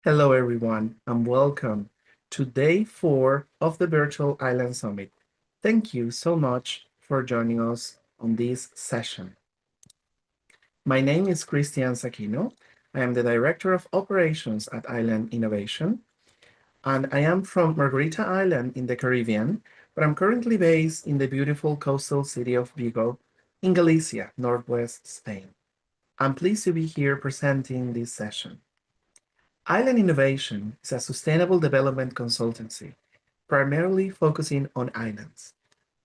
Hello, everyone, and welcome to day 4 of the Virtual Island Summit. Thank you so much for joining us on this session. My name is Cristian Sakino. I am the Director of Operations at Island Innovation, and I am from Margarita Island in the Caribbean, but I'm currently based in the beautiful coastal city of Vigo in Galicia, northwest Spain. I'm pleased to be here presenting this session. Island Innovation is a sustainable development consultancy, primarily focusing on islands.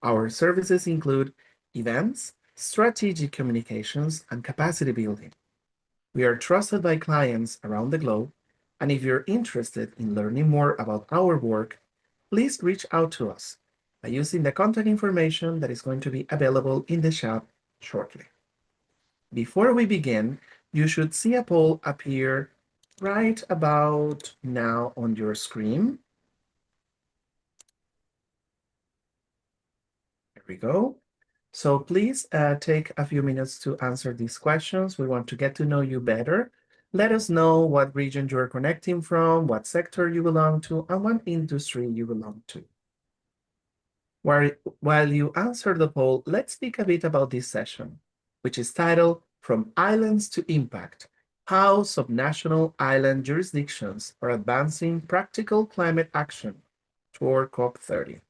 Our services include events, strategic communications, and capacity building. We are trusted by clients around the globe, and if you're interested in learning more about our work, please reach out to us by using the contact information that is going to be available in the chat shortly. Before we begin, you should see a poll appear right about now on your screen. There we go. So please take a few minutes to answer these questions. We want to get to know you better. Let us know what region you're connecting from, what sector you belong to, and what industry you belong to. While you answer the poll, let's speak a bit about this session, which is titled From Islands to Impact, How Subnational Island Jurisdictions Are Advancing Practical Climate Action toward COP30.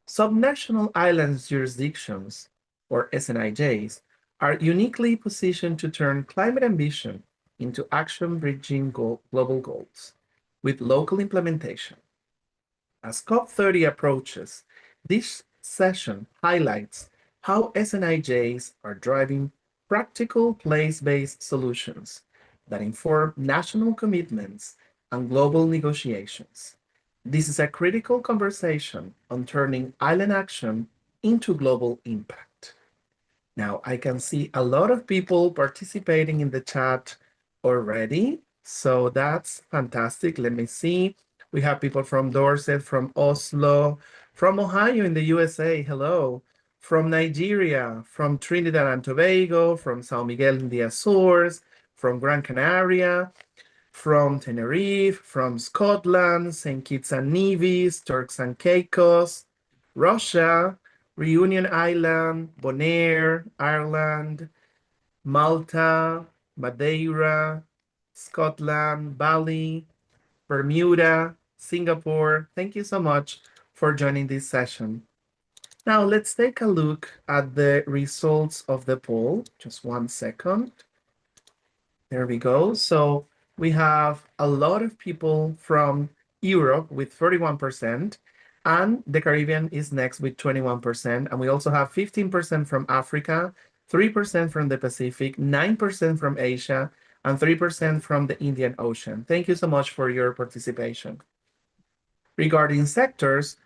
Subnational island jurisdictions, or SNIJs, are uniquely positioned to turn climate ambition into action bridging global goals with local implementation. As COP30 approaches, this session highlights how SNIJs are driving practical place-based solutions that inform national commitments and global negotiations. This is a critical conversation on turning island action into global impact. Now, I can see a lot of people participating in the chat already, so that's fantastic. Let me see. We have people from Dorset, from Oslo, from Ohio in the USA, hello, from Nigeria, from Trinidad and Tobago, from San Miguel in the Azores, from Gran Canaria, from Tenerife, from Scotland, St. Kitts and Nevis, Turks and Caicos, Russia, Reunion Island, Bonaire, Ireland, Malta, Madeira, Scotland, Bali, Bermuda, Singapore. Thank you so much for joining this session. Now let's take a look at the results of the poll. Just 1 second. There we go. So we have a lot of people from Europe with 31%, and the Caribbean is next with 21%. And we also have 15% from Africa, 3% from the Pacific, 9% from Asia, and 3% from the Indian Ocean. Thank you so much for your participation. Regarding sectors,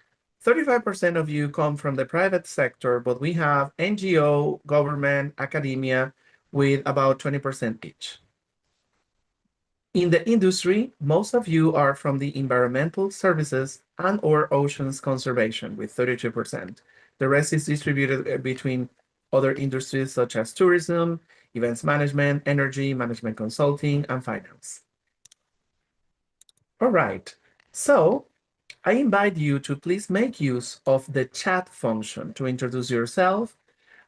35% of you come from the private sector, but we have NGO, government, academia with about 20% each. In the industry, most of you are from the environmental services and or oceans conservation with 32%. The rest is distributed between other industries such as tourism, events management, energy, management consulting, and finance. All right, so I invite you to please make use of the chat function to introduce yourself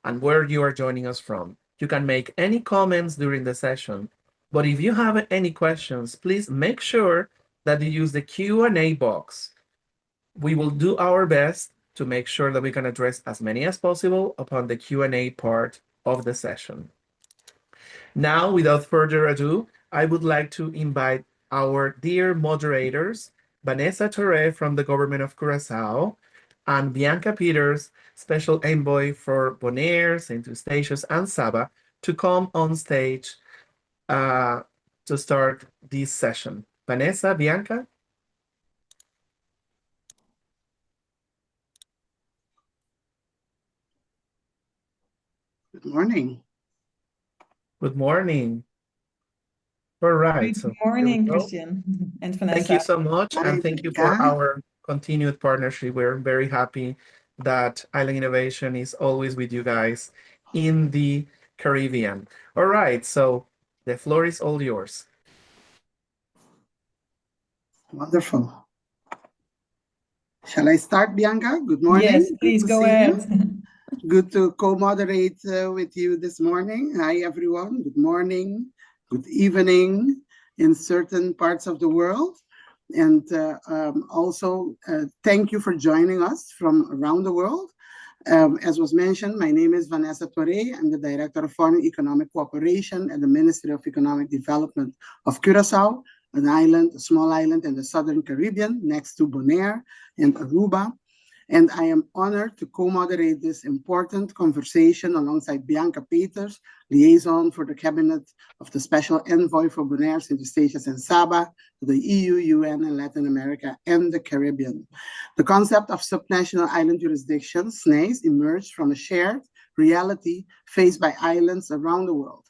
and where you are joining us from. You can make any comments during the session, but if you have any questions, please make sure that you use the Q&A box. We will do our best to make sure that we can address as many as possible upon the Q&A part of the session. Now, without further ado, I would like to invite our dear moderators, Vanessa Torre from the government of Curacao, and Bianca Peters, Special Envoy for Bonaire, St. Eustatius, and Saba, to come on stage to start this session. Vanessa, Bianca? Good morning. Good morning. All right. Good morning, Christian and Vanessa. Thank you so much, Morning, and thank you Bianca. for our continued partnership. We're very happy that Island Innovation is always with you guys in the Caribbean. All right, so the floor is all yours. Wonderful. Shall I start, Bianca? Good morning. Yes, please Good to go see ahead. you. Good to co-moderate with you this morning. Hi, everyone. Good morning. Good evening in certain parts of the world. And also, thank you for joining us from around the world. As was mentioned, my name is Vanessa Torre. I'm the Director of Foreign Economic Cooperation at the Ministry of Economic Development of Curaçao, an island, a small island in the Southern Caribbean next to Bonaire and Aruba. And I am honored to co-moderate this important conversation alongside Bianca Peters, liaison for the Cabinet of the Special Envoy for Bonaire, St. Eustatius, and Saba to the EU, UN, and Latin America and the Caribbean. The concept of subnational island jurisdictions, SNIJs, emerged from a shared reality faced by islands around the world.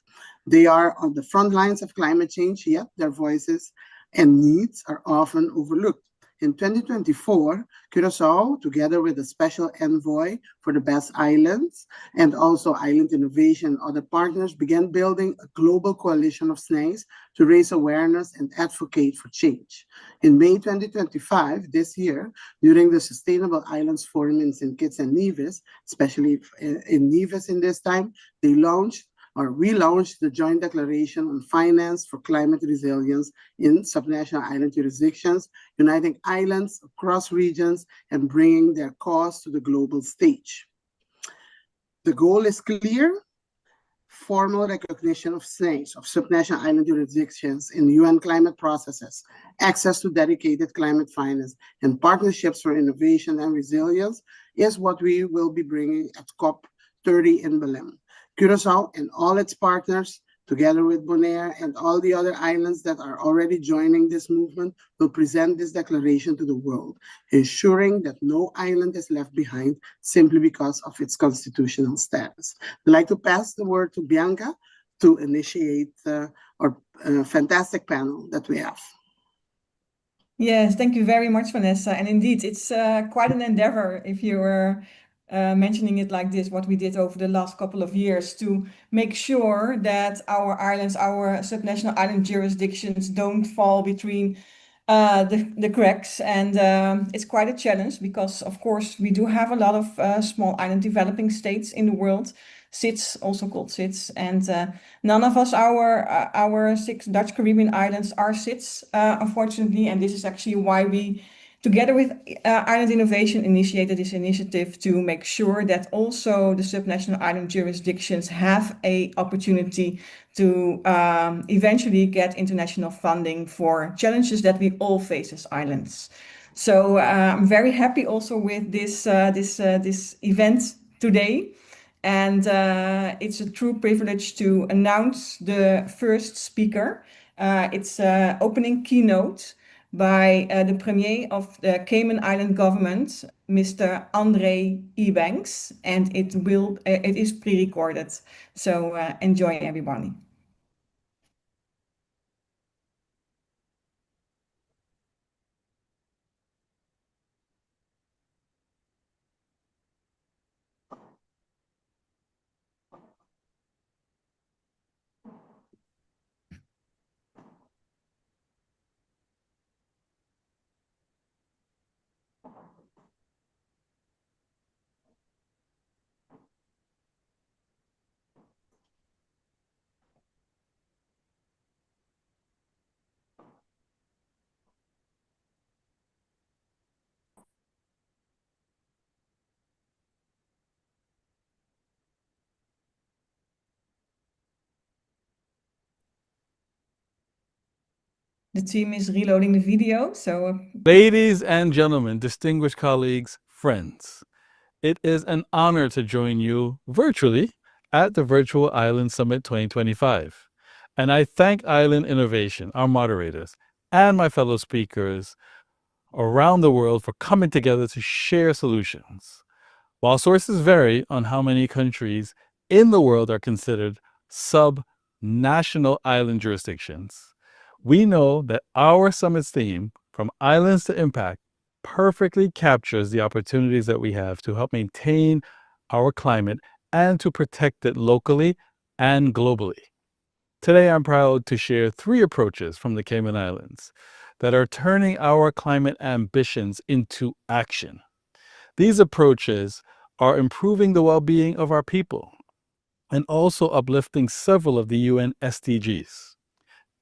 They are on the front lines of climate change, yet their voices and needs are often overlooked. In 2024, Curaçao, together with the Special Envoy for the Best Islands and also Island Innovation and other partners, began building a global coalition of SNIJs to raise awareness and advocate for change. In May 2025, this year, during the Sustainable Islands Forum in St. Kitts and Nevis, especially in Nevis in this time, they launched or relaunched the Joint Declaration on Finance for Climate Resilience in Subnational Island Jurisdictions, uniting islands across regions and bringing their cause to the global stage. The goal is clear: formal recognition of SNIJs, of subnational island jurisdictions in UN climate processes, access to dedicated climate finance, and partnerships for innovation and resilience is what we will be bringing at COP30 in Belém. Curaçao and all its partners, together with Bonaire and all the other islands that are already joining this movement, will present this declaration to the world, ensuring that no island is left behind simply because of its constitutional status. I'd like to pass the word to Bianca to initiate our fantastic panel that we have. Yes, thank you very much, Vanessa. And indeed, it's quite an endeavor if you were mentioning it like this, what we did over the last couple of years to make sure that our islands, our subnational island jurisdictions don't fall between the cracks. And it's quite a challenge because, of course, we do have a lot of small island developing states in the world, SIDS, also called SIDS, and none of us, our 6 Dutch Caribbean islands are SIDS, unfortunately, and this is actually why we, together with Island Innovation, initiated this initiative to make sure that also the subnational island jurisdictions have a opportunity to eventually get international funding for challenges that we all face as islands. So I'm very happy also with this event today. And it's a true privilege to announce the first speaker. It's an opening keynote by the Premier of the Cayman Island government, Mr. André Ebanks, and it is pre-recorded. So enjoy, everybody. The team is reloading the video, so... Ladies and gentlemen, distinguished colleagues, friends, it is an honor to join you virtually at the Virtual Island Summit 2025. And I thank Island Innovation, our moderators, and my fellow speakers around the world for coming together to share solutions. While sources vary on how many countries in the world are considered sub-national island jurisdictions, we know that our summit's theme, From Islands to Impact, perfectly captures the opportunities that we have to help maintain our climate and to protect it locally and globally. Today, I'm proud to share 3 approaches from the Cayman Islands that are turning our climate ambitions into action. These approaches are improving the well-being of our people and also uplifting several of the UN SDGs.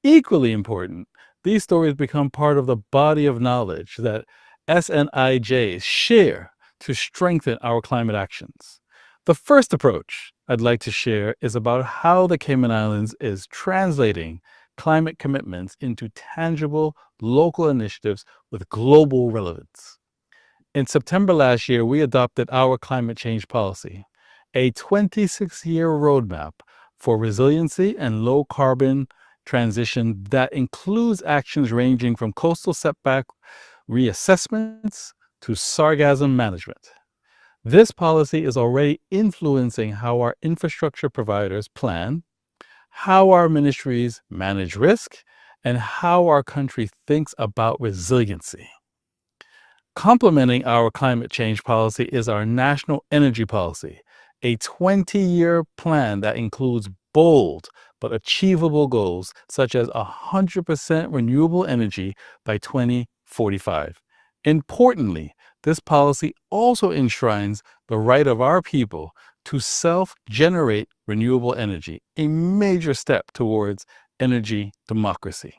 Equally important, these stories become part of the body of knowledge that SNIJs share to strengthen our climate actions. The first approach I'd like to share is about how the Cayman Islands is translating climate commitments into tangible local initiatives with global relevance. In September last year, we adopted our climate change policy, a 26-year roadmap for resiliency and low carbon transition that includes actions ranging from coastal setback reassessments to sargassum management. This policy is already influencing how our infrastructure providers plan, how our ministries manage risk, and how our country thinks about resiliency. Complementing our climate change policy is our national energy policy, a 20-year plan that includes bold but achievable goals such as 100% renewable energy by 2045. Importantly, this policy also enshrines the right of our people to self-generate renewable energy, a major step towards energy democracy.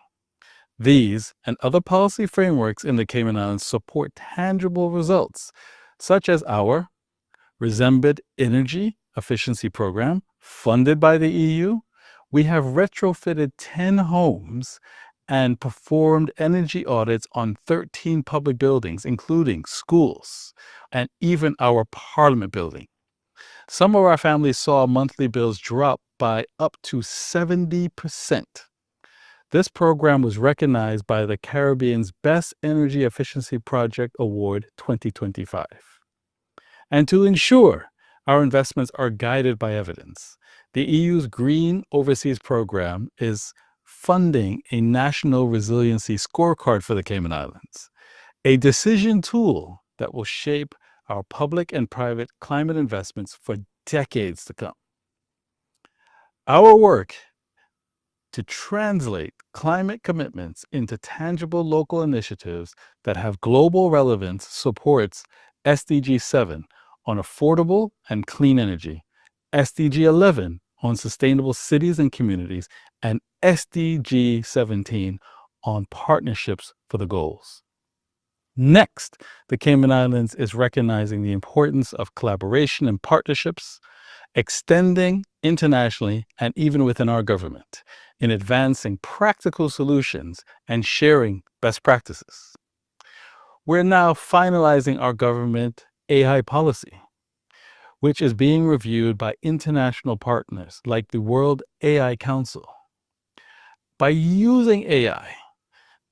These and other policy frameworks in the Cayman Islands support tangible results, such as our Resembled Energy Efficiency Program, funded by the EU. We have retrofitted 10 homes and performed energy audits on 13 public buildings, including schools and even our Parliament building. Some of our families saw monthly bills drop by up to 70%. This program was recognized by the Caribbean's Best Energy Efficiency Project Award 2025. And to ensure our investments are guided by evidence, the EU's Green Overseas Program is funding a national resiliency scorecard for the Cayman Islands, a decision tool that will shape our public and private climate investments for decades to come. Our work to translate climate commitments into tangible local initiatives that have global relevance supports SDG 7 on affordable and clean energy, SDG 11 on sustainable cities and communities, and SDG 17 on partnerships for the goals. Next, the Cayman Islands is recognizing the importance of collaboration and partnerships, extending internationally and even within our government in advancing practical solutions and sharing best practices. We're now finalizing our government AI policy, which is being reviewed by international partners like the World AI Council. By using AI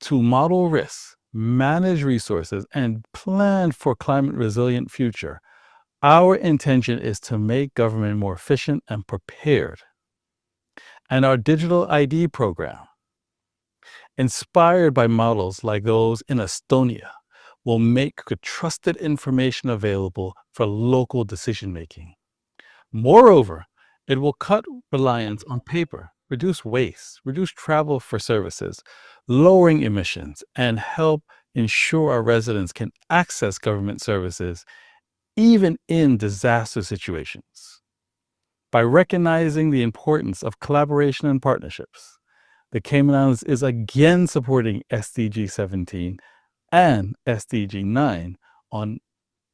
to model risks, manage resources, and plan for climate resilient future, our intention is to make government more efficient and prepared. And our digital ID program, inspired by models like those in Estonia, will make trusted information available for local decision-making. Moreover, it will cut reliance on paper, reduce waste, reduce travel for services, lowering emissions, and help ensure our residents can access government services even in disaster situations. By recognizing the importance of collaboration and partnerships, the Cayman Islands is again supporting SDG 17 and SDG 9 on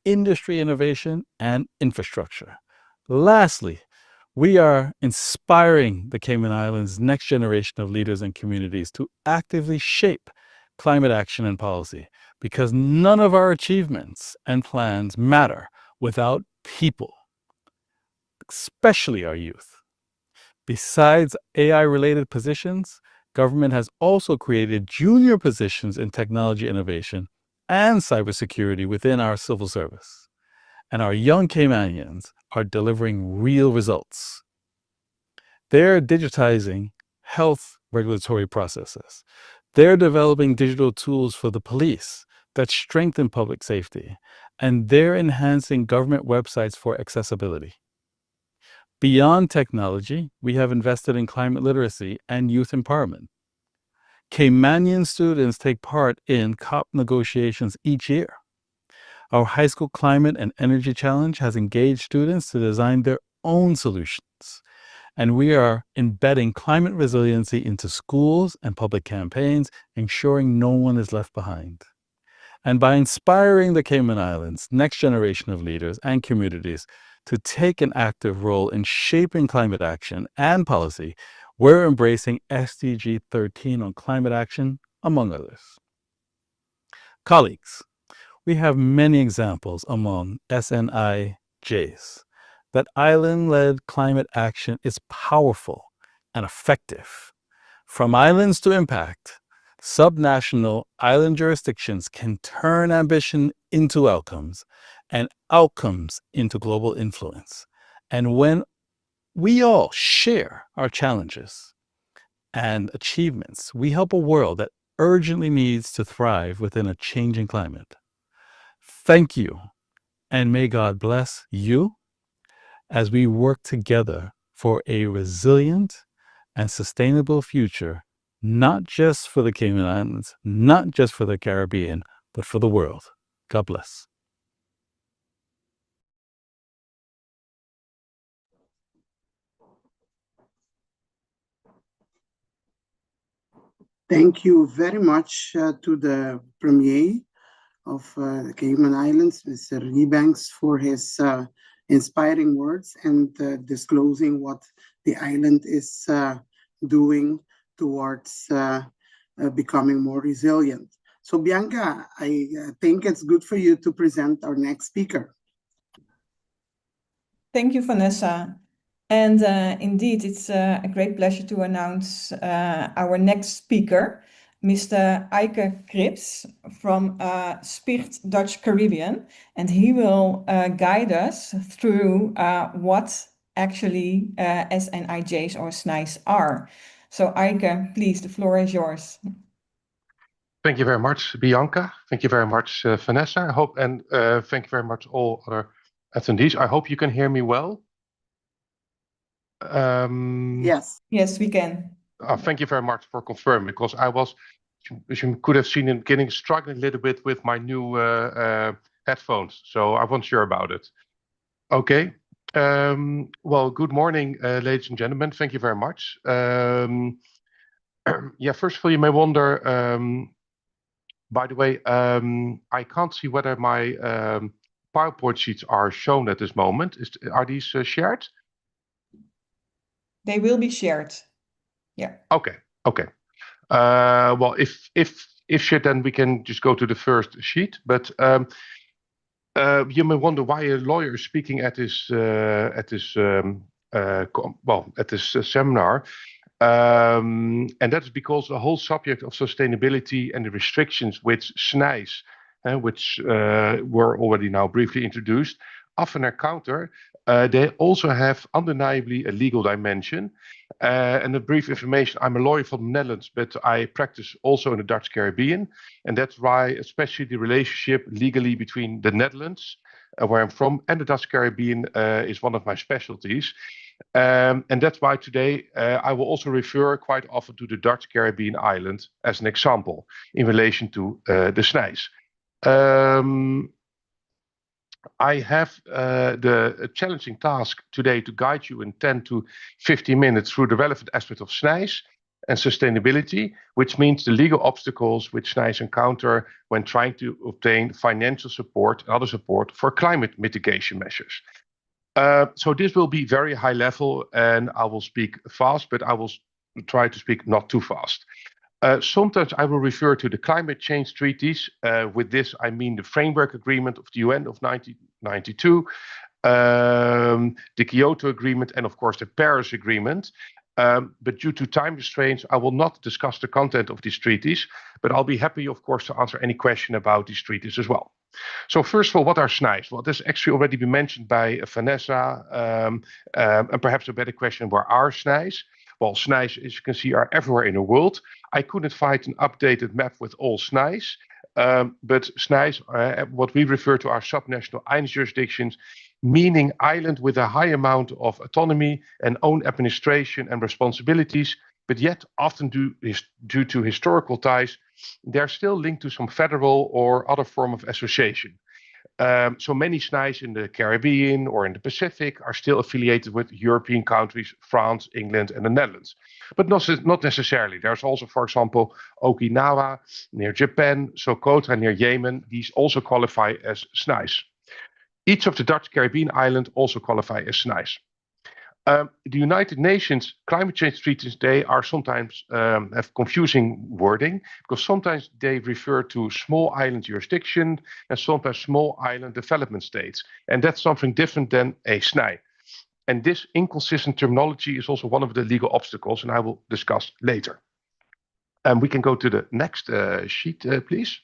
industry innovation and infrastructure. Lastly, we are inspiring the Cayman Islands' next generation of leaders and communities to actively shape climate action and policy, because none of our achievements and plans matter without people, especially our youth. Besides AI-related positions, government has also created junior positions in technology innovation and cybersecurity within our civil service. And our young Caymanians are delivering real results. They're digitizing health regulatory processes. They're developing digital tools for the police that strengthen public safety, and they're enhancing government websites for accessibility. Beyond technology, we have invested in climate literacy and youth empowerment. Caymanian students take part in COP negotiations each year. Our high school climate and energy challenge has engaged students to design their own solutions. And we are embedding climate resiliency into schools and public campaigns, ensuring no one is left behind. And by inspiring the Cayman Islands' next generation of leaders and communities to take an active role in shaping climate action and policy, we're embracing SDG 13 on climate action, among others. Colleagues, we have many examples among SNIJs that island-led climate action is powerful and effective. From islands to impact, subnational island jurisdictions can turn ambition into outcomes and outcomes into global influence. And when we all share our challenges and achievements, we help a world that urgently needs to thrive within a changing climate. Thank you, and may God bless you as we work together for a resilient and sustainable future, not just for the Cayman Islands, not just for the Caribbean, but for the world. God bless. Thank you very much to the Premier of the Cayman Islands, Mr. Rebanks, for his inspiring words and disclosing what the island is doing towards becoming more resilient. So Bianca, I think it's good for you to present our next speaker. Thank you, Vanessa. And indeed, it's a great pleasure to announce our next speaker, Mr. Eike Krips from Spicht Dutch Caribbean, and he will guide us through what actually SNIJs or SNIJs are. So Eike, please, the floor is yours. Thank you very much, Bianca. Thank you very much, Vanessa. I hope, and thank you very much all other attendees. I hope you can hear me well. Yes. Yes, we can. Thank you very much for confirming, because I was, as you could have seen in the beginning, struggling a little bit with my new headphones, so I wasn't sure about it. Okay. Well, good morning, ladies and gentlemen. Thank you very much. Yeah, first of all, you may wonder, by the way, I can't see whether my PowerPoint sheets are shown at this moment. Are these shared? They will be shared. Yeah. Okay. Okay. Well, if shared, then we can just go to the first sheet. But you may wonder why a lawyer is speaking at this seminar. And that is because the whole subject of sustainability and the restrictions which SNIJs, which were already now briefly introduced, often encounter, they also have undeniably a legal dimension. And a brief information, I'm a lawyer from the Netherlands, but I practice also in the Dutch Caribbean. And that's why especially the relationship legally between the Netherlands, where I'm from, and the Dutch Caribbean is one of my specialties. And that's why today I will also refer quite often to the Dutch Caribbean island as an example in relation to the SNIJs. I have the challenging task today to guide you in 10 to 15 minutes through the relevant aspect of SNIJs and sustainability, which means the legal obstacles which SNIJs encounter when trying to obtain financial support and other support for climate mitigation measures. So this will be very high level, and I will speak fast, but I will try to speak not too fast. Sometimes I will refer to the climate change treaties. With this, I mean the Framework Agreement of the UN of 1992, the Kyoto Agreement, and of course the Paris Agreement. But due to time restraints, I will not discuss the content of these treaties, but I'll be happy, of course, to answer any question about these treaties as well. So first of all, what are SNIJs? Well, this actually already been mentioned by Vanessa, and perhaps a better question, where are SNIJs? Well, SNIJs, as you can see, are everywhere in the world. I couldn't find an updated map with all SNIJs, but SNIJs are what we refer to are subnational island jurisdictions, meaning island with a high amount of autonomy and own administration and responsibilities, but yet often due to historical ties, they're still linked to some federal or other form of association. So many SNIJs in the Caribbean or in the Pacific are still affiliated with European countries, France, England, and the Netherlands. But not necessarily. There's also, for example, Okinawa near Japan, Socotra near Yemen. These also qualify as SNIJs. Each of the Dutch Caribbean islands also qualify as SNIJs. The United Nations climate change treaties, they are sometimes have confusing wording, because sometimes they refer to small island jurisdiction and sometimes small island development states. And that's something different than a SNIJ. And this inconsistent terminology is also one of the legal obstacles, and I will discuss later. We can go to the next sheet, please.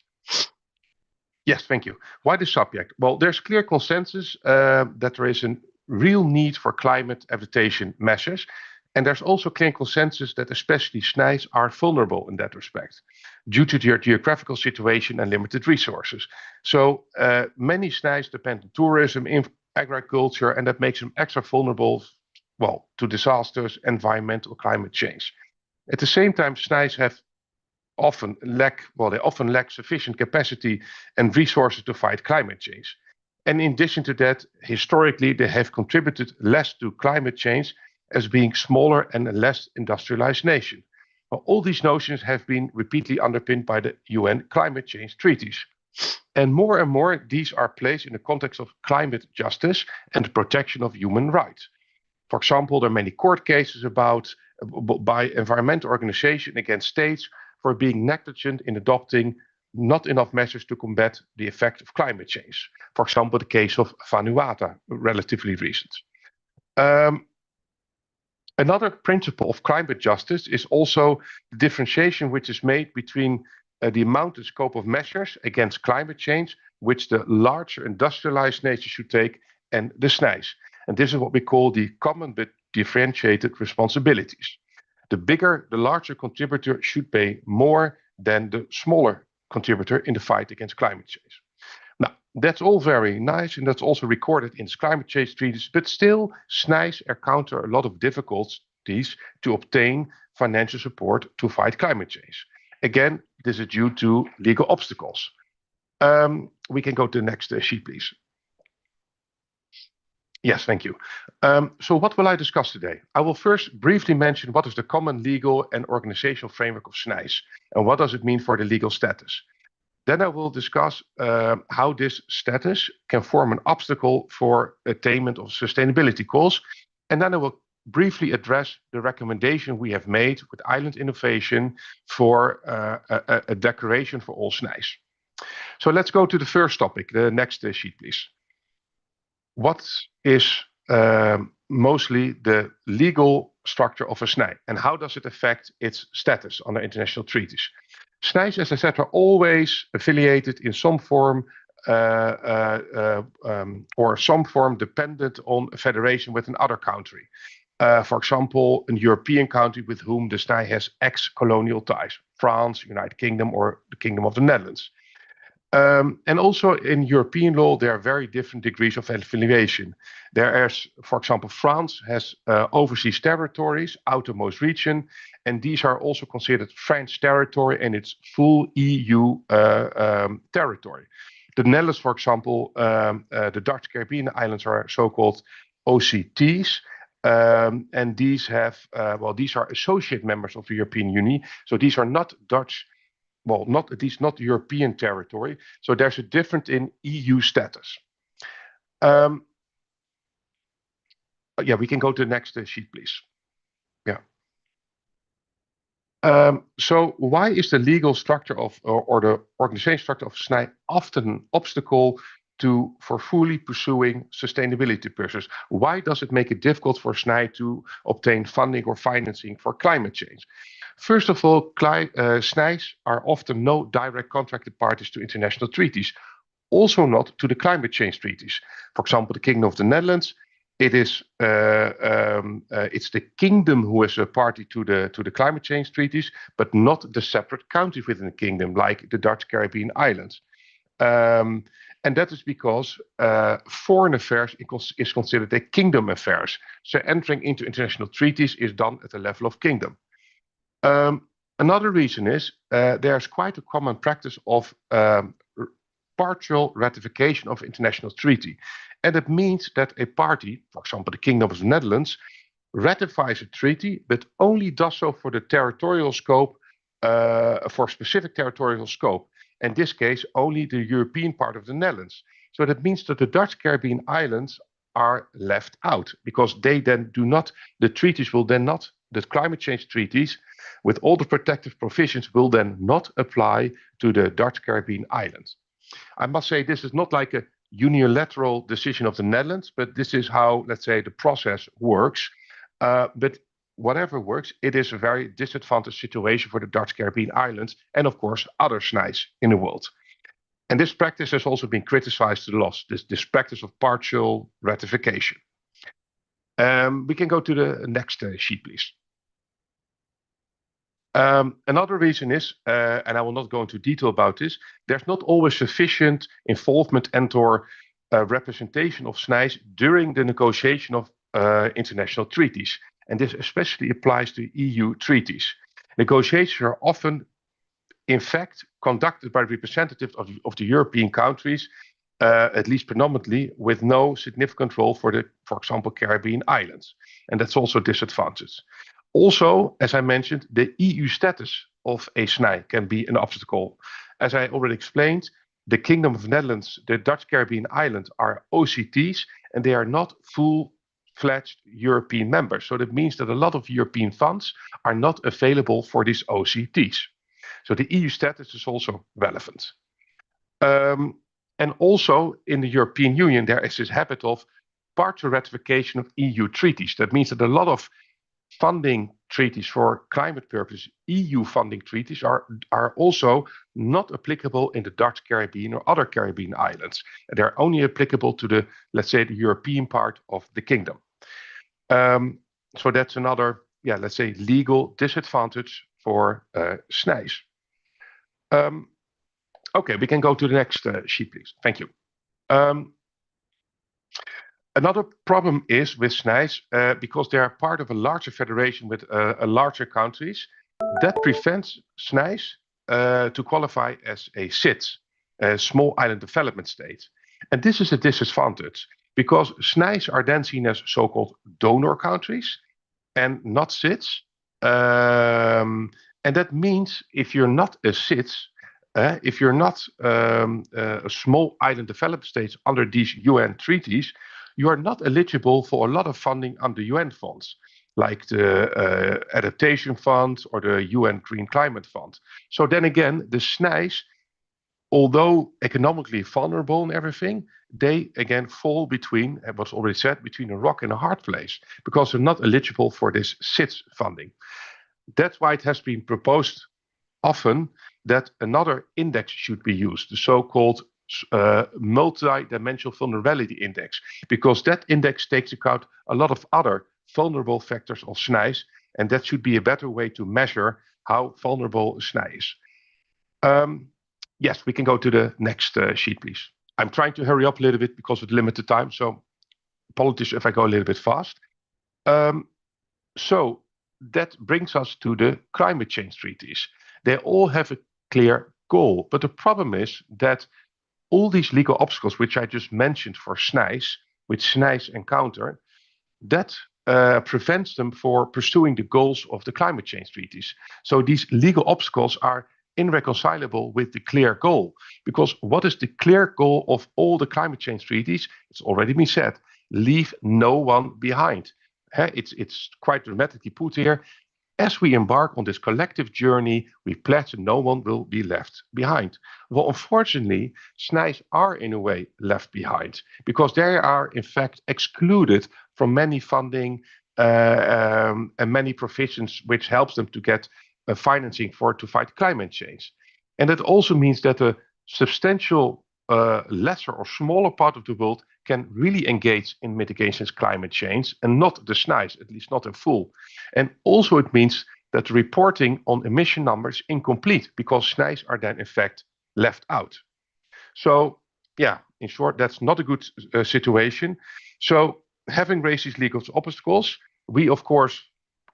Yes, thank you. Why this subject? Well, there's clear consensus that there is a real need for climate adaptation measures. And there's also clear consensus that especially SNIJs are vulnerable in that respect due to their geographical situation and limited resources. So many SNIJs depend on tourism, agriculture, and that makes them extra vulnerable, well, to disasters, environmental, climate change. At the same time, SNIJs often lack sufficient capacity and resources to fight climate change. And in addition to that, historically, they have contributed less to climate change as being smaller and a less industrialized nation. Well, all these notions have been repeatedly underpinned by the UN climate change treaties. And more, these are placed in the context of climate justice and the protection of human rights. For example, there are many court cases by environmental organizations against states for being negligent in adopting not enough measures to combat the effect of climate change. For example, the case of Vanuatu, relatively recent. Another principle of climate justice is also the differentiation which is made between the amount and scope of measures against climate change, which the larger industrialized nations should take, and the SNIJs. And this is what we call the common but differentiated responsibilities. The larger contributor should pay more than the smaller contributor in the fight against climate change. Now, that's all very nice, and that's also recorded in climate change treaties, but still, SNIJs encounter a lot of difficulties to obtain financial support to fight climate change. Again, this is due to legal obstacles. We can go to the next sheet, please. Yes, thank you. So what will I discuss today? I will first briefly mention what is the common legal and organizational framework of SNIJs, and what does it mean for the legal status. Then I will discuss how this status can form an obstacle for attainment of sustainability goals. And then I will briefly address the recommendation we have made with Island Innovation for a declaration for all SNIJs. So let's go to the first topic, the next sheet, please. What is mostly the legal structure of a SNIJ, and how does it affect its status under international treaties? SNIJs, as I said, are always affiliated in some form or some form dependent on a federation with another country. For example, a European country with whom the SNIJ has ex-colonial ties, France, United Kingdom, or the Kingdom of the Netherlands. And also in European law, there are very different degrees of affiliation. There is, for example, France has overseas territories, outermost region, and these are also considered French territory and it's full EU territory. The Netherlands, for example, the Dutch Caribbean islands are so-called OCTs. And these have, these are associate members of the European Union. So these are not Dutch, at least not European territory. So there's a difference in EU status. We can go to the next sheet, please. Yeah. So why is the legal structure or the organization structure of SNIJ often an obstacle for fully pursuing sustainability purposes? Why does it make it difficult for SNIJ to obtain funding or financing for climate change? First of all, SNIJs are often no direct contracted parties to international treaties, also not to the climate change treaties. For example, the Kingdom of the Netherlands, it's the kingdom who is a party to the climate change treaties, but not the separate countries within the kingdom, like the Dutch Caribbean islands. And that is because foreign affairs is considered a kingdom affairs. So entering into international treaties is done at the level of kingdom. Another reason is there's quite a common practice of partial ratification of international treaty. And it means that a party, for example, the Kingdom of the Netherlands, ratifies a treaty, but only does so for the territorial scope, for specific territorial scope. In this case, only the European part of the Netherlands. So that means that the Dutch Caribbean islands are left out because they then do not, the treaties will then not, the climate change treaties with all the protective provisions will then not apply to the Dutch Caribbean islands. I must say this is not like a unilateral decision of the Netherlands, but this is how, let's say, the process works. But whatever works, it is a very disadvantaged situation for the Dutch Caribbean islands and, of course, other SNIJs in the world. And this practice has also been criticized a lot, this practice of partial ratification. We can go to the next sheet, please. Another reason is, and I will not go into detail about this, there's not always sufficient involvement and or representation of SNIJs during the negotiation of international treaties. And this especially applies to EU treaties. Negotiations are often, in fact, conducted by representatives of the European countries, at least predominantly, with no significant role for the, for example, Caribbean islands. And that's also a disadvantage. Also, as I mentioned, the EU status of a SNIJ can be an obstacle. As I already explained, the Kingdom of the Netherlands, the Dutch Caribbean islands are OCTs, and they are not full-fledged European members. So that means that a lot of European funds are not available for these OCTs. So the EU status is also relevant. And also in the European Union, there is this habit of partial ratification of EU treaties. That means that a lot of funding treaties for climate purposes, EU funding treaties, are also not applicable in the Dutch Caribbean or other Caribbean islands. They're only applicable to the, let's say, the European part of the kingdom. So that's another, let's say, legal disadvantage for SNIJs. Okay, we can go to the next sheet, please. Thank you. Another problem is with SNIJs, because they are part of a larger federation with larger countries, that prevents SNIJs to qualify as a SIDS, a small island development state. And this is a disadvantage because SNIJs are then seen as so-called donor countries and not SIDS. And that means if you're not a SIDS, if you're not a small island developed state under these UN treaties, you are not eligible for a lot of funding under UN funds, like the Adaptation Fund or the UN Green Climate Fund. So then again, the SNIJs, although economically vulnerable and everything, they again fall between, it was already said, between a rock and a hard place, because they're not eligible for this SIDS funding. That's why it has been proposed often that another index should be used, the so-called multi-dimensional vulnerability index, because that index takes account a lot of other vulnerable factors of SNIJs, and that should be a better way to measure how vulnerable a SNIJ is. Yes, we can go to the next sheet, please. I'm trying to hurry up a little bit because of limited time, so apologies if I go a little bit fast. So that brings us to the climate change treaties. They all have a clear goal, but the problem is that all these legal obstacles, which I just mentioned for SNIJs, which SNIJs encounter, that prevents them for pursuing the goals of the climate change treaties. So these legal obstacles are irreconcilable with the clear goal. Because what is the clear goal of all the climate change treaties? It's already been said, leave no one behind. It's quite dramatically put here. As we embark on this collective journey, we pledge that no one will be left behind. Well, unfortunately, SNIJs are in a way left behind because they are in fact excluded from many funding and many provisions which helps them to get financing to fight climate change. And that also means that a substantial lesser or smaller part of the world can really engage in mitigation of climate change and not the SNIJs, at least not in full. And also it means that the reporting on emission numbers is incomplete because SNIJs are then in fact left out. So yeah, in short, that's not a good situation. So having raised these legal obstacles, we of course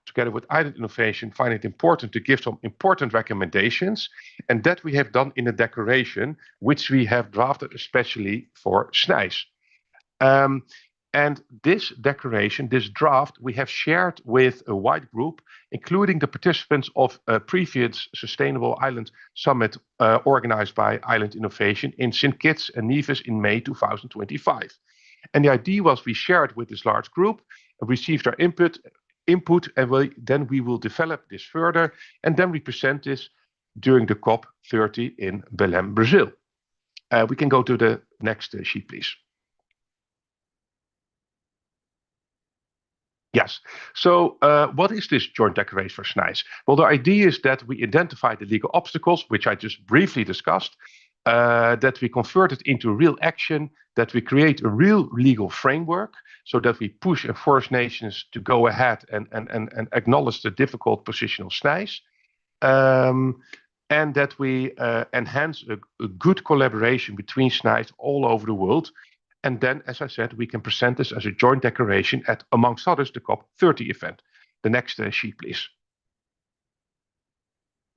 together with Island Innovation, find it important to give some important recommendations, and that we have done in a declaration which we have drafted especially for SNIJs. And this declaration, this draft, we have shared with a wide group, including the participants of a previous Sustainable Island Summit organized by Island Innovation in St. Kitts and Nevis in May 2025. And the idea was we shared with this large group, received their input, and then we will develop this further, and then we present this during the COP30 in Belém, Brazil. We can go to the next sheet, please. Yes. So what is this joint declaration for SNIJs? Well, the idea is that we identify the legal obstacles, which I just briefly discussed, that we convert it into real action, that we create a real legal framework so that we push and force nations to go ahead and acknowledge the difficult position of SNIJs, and that we enhance a good collaboration between SNIJs all over the world. And then, as I said, we can present this as a joint declaration at, amongst others, the COP30 event. The next sheet, please.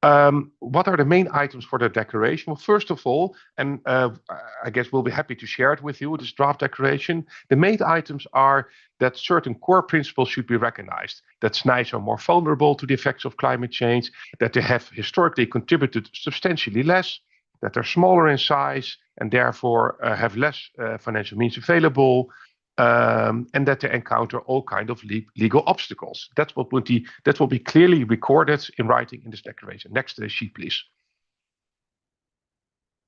What are the main items for the declaration? Well, first of all, and I guess we'll be happy to share it with you, this draft declaration. The main items are that certain core principles should be recognized, that SNIJs are more vulnerable to the effects of climate change, that they have historically contributed substantially less, that they're smaller in size and therefore have less financial means available, and that they encounter all kinds of legal obstacles. That will be clearly recorded in writing in this declaration. Next sheet, please.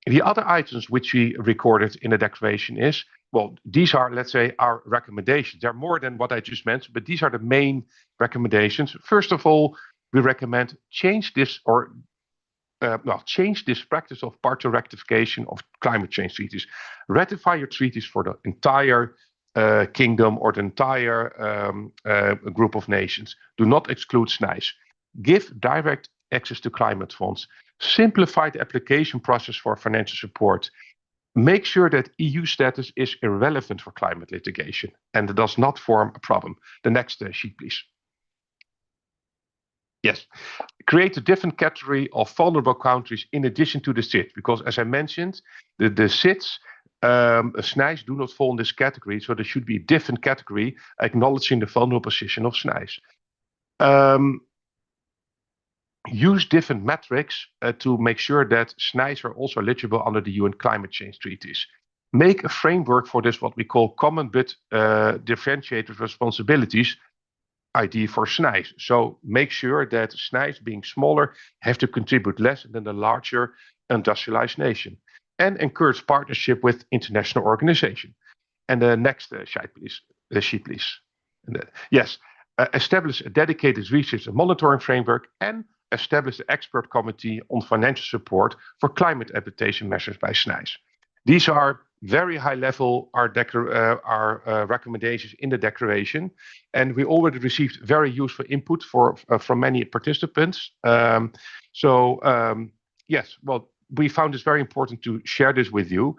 The other items which we recorded in the declaration is, well, these are, let's say, our recommendations. There are more than what I just mentioned, but these are the main recommendations. First of all, we recommend change this practice of partial ratification of climate change treaties. Ratify your treaties for the entire kingdom or the entire group of nations. Do not exclude SNIJs. Give direct access to climate funds. Simplify the application process for financial support. Make sure that EU status is irrelevant for climate litigation and it does not form a problem. The next sheet, please. Yes, create a different category of vulnerable countries in addition to the SIDS, because as I mentioned, the SIDS, SNIJs do not fall in this category, so there should be a different category acknowledging the vulnerable position of SNIJs. Use different metrics to make sure that SNIJs are also eligible under the UN climate change treaties. Make a framework for this, what we call common but differentiated responsibilities, idea for SNIJs. So make sure that SNIJs, being smaller, have to contribute less than the larger industrialized nation. And encourage partnership with international organizations. And the next sheet, please. Yes, establish a dedicated research and monitoring framework and establish the expert committee on financial support for climate adaptation measures by SNIJs. These are very high level, our recommendations in the declaration. And we already received very useful input from many participants. Yes, well, we found this very important to share this with you.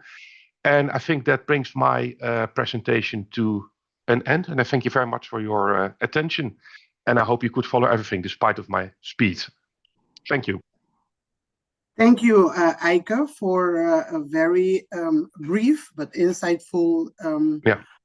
And I think that brings my presentation to an end. And I thank you very much for your attention. And I hope you could follow everything despite of my speed. Thank you. Thank you, Eike, for a very brief but insightful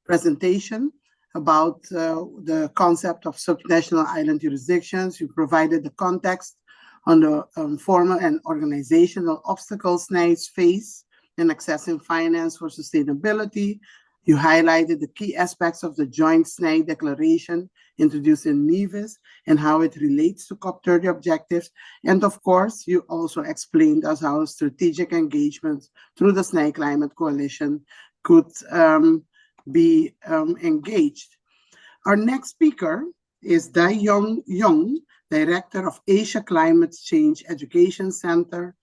presentation about the concept of subnational island jurisdictions. You provided the context on the formal and organizational obstacles SNIJs face in accessing finance for sustainability. You highlighted the key aspects of the joint SNIJ declaration introduced in Nevis and how it relates to COP30 objectives. And of course, you also explained us how strategic engagement through the SNIJ Climate Coalition could be engaged. Our next speaker is Dae-Young Young, Director of Asia Climate Change Education Center,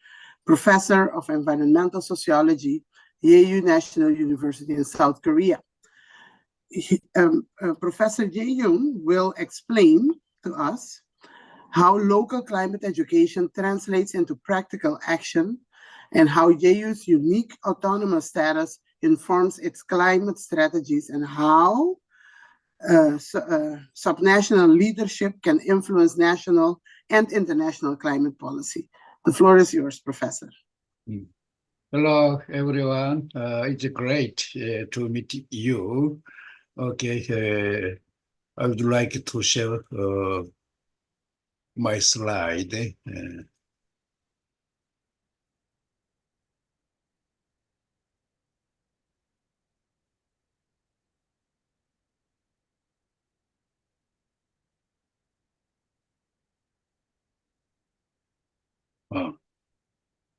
Professor of Environmental Sociology, Jeju National University in South Korea. Professor Jae-young will explain to us how local climate education translates into practical action and how Jeju's unique autonomous status informs its climate strategies and how subnational leadership can influence national and international climate policy. The floor is yours, Professor. Hello, everyone. It's great to meet you. Okay, I would like to share my slide.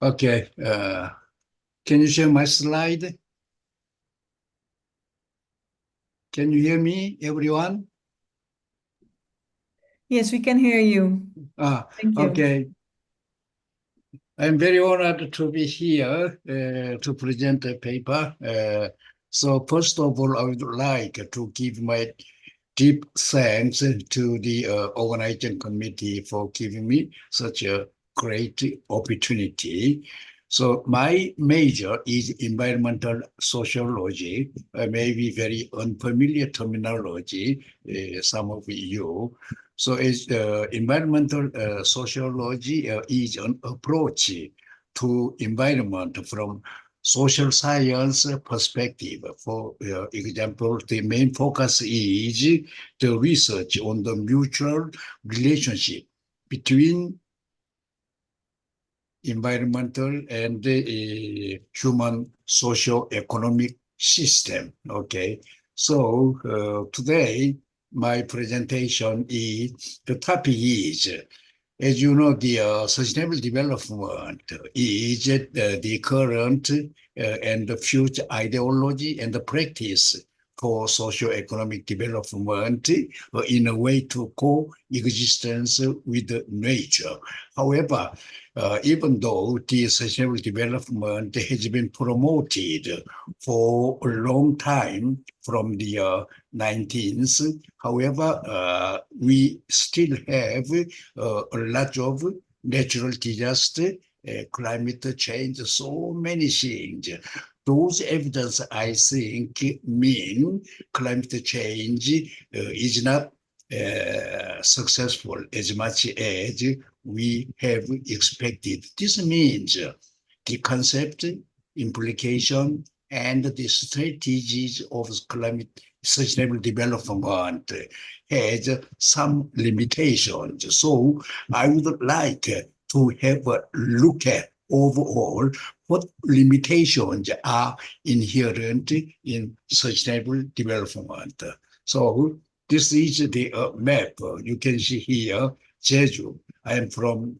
Okay, can you share my slide? Can you hear me, everyone? Yes, we can hear you. Thank you. Okay. I'm very honored to be here to present a paper. So first of all, I would like to give my deep thanks to the organizing committee for giving me such a great opportunity. So my major is environmental sociology, maybe very unfamiliar terminology, some of you. So it's, environmental sociology is an approach to environment from social science perspective. For example, the main focus is the research on the mutual relationship between environmental and the human socio-economic system. Okay, so today my presentation is, the topic is, as you know, the sustainable development is the current and the future ideology and the practice for socio-economic development in a way to coexistence with nature. However, even though the sustainable development has been promoted for a long time from the 19th, however, we still have a lot of natural disaster, climate change, so many things. Those evidence, I think, mean climate change is not successful as much as we have expected. This means the concept, implication, and the strategies of climate sustainable development has some limitations. So I would like to have a look at overall what limitations are inherent in sustainable development. So this is the map. You can see here, Jeju. I am from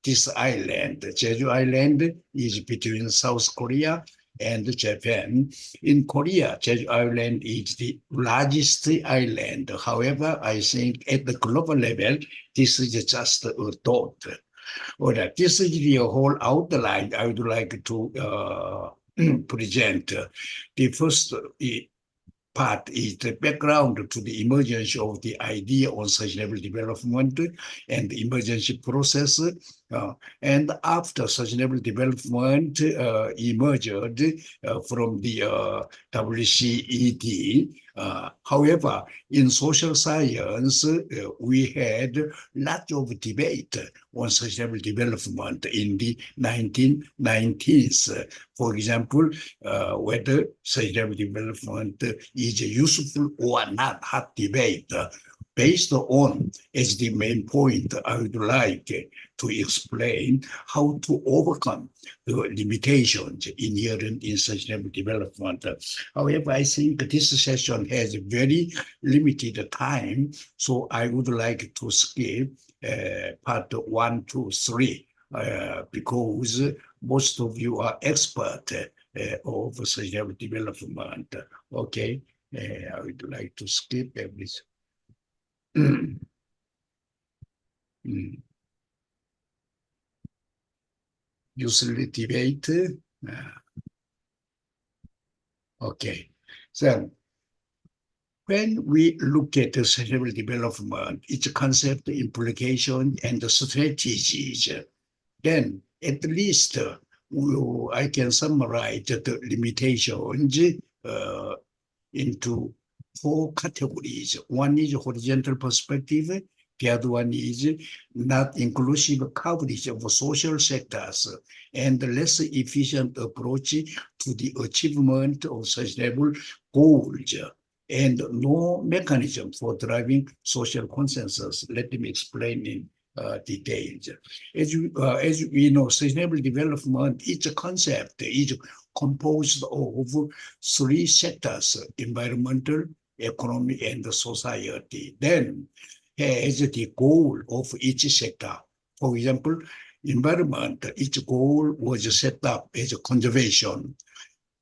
this island. Jeju Island is between South Korea and Japan. In Korea, Jeju Island is the largest island. However, I think at the global level, this is just a dot. All right, this is the whole outline I would like to present. The first part is the background to the emergence of the idea on sustainable development and the emergency process. And after sustainable development emerged from the WCED, however, in social science, we had lots of debate on sustainable development in the 1990s. For example, whether sustainable development is useful or not, hot debate. Based on, as the main point, I would like to explain how to overcome the limitations inherent in sustainable development. However, I think this session has very limited time, so I would like to skip part 1, 2, 3, because most of you are expert of sustainable development. Okay, I would like to skip everything. Usually debate. Okay, so when we look at the sustainable development, its concept, implication, and the strategies, then at least I can summarize the limitations into four categories. One is horizontal perspective. The other one is not inclusive coverage of social sectors and less efficient approach to the achievement of sustainable goals and no mechanism for driving social consensus. Let me explain in details. As we know, sustainable development is a concept, is composed of three sectors: environmental, economy, and society. Then has the goal of each sector. For example, environment, its goal was set up as conservation.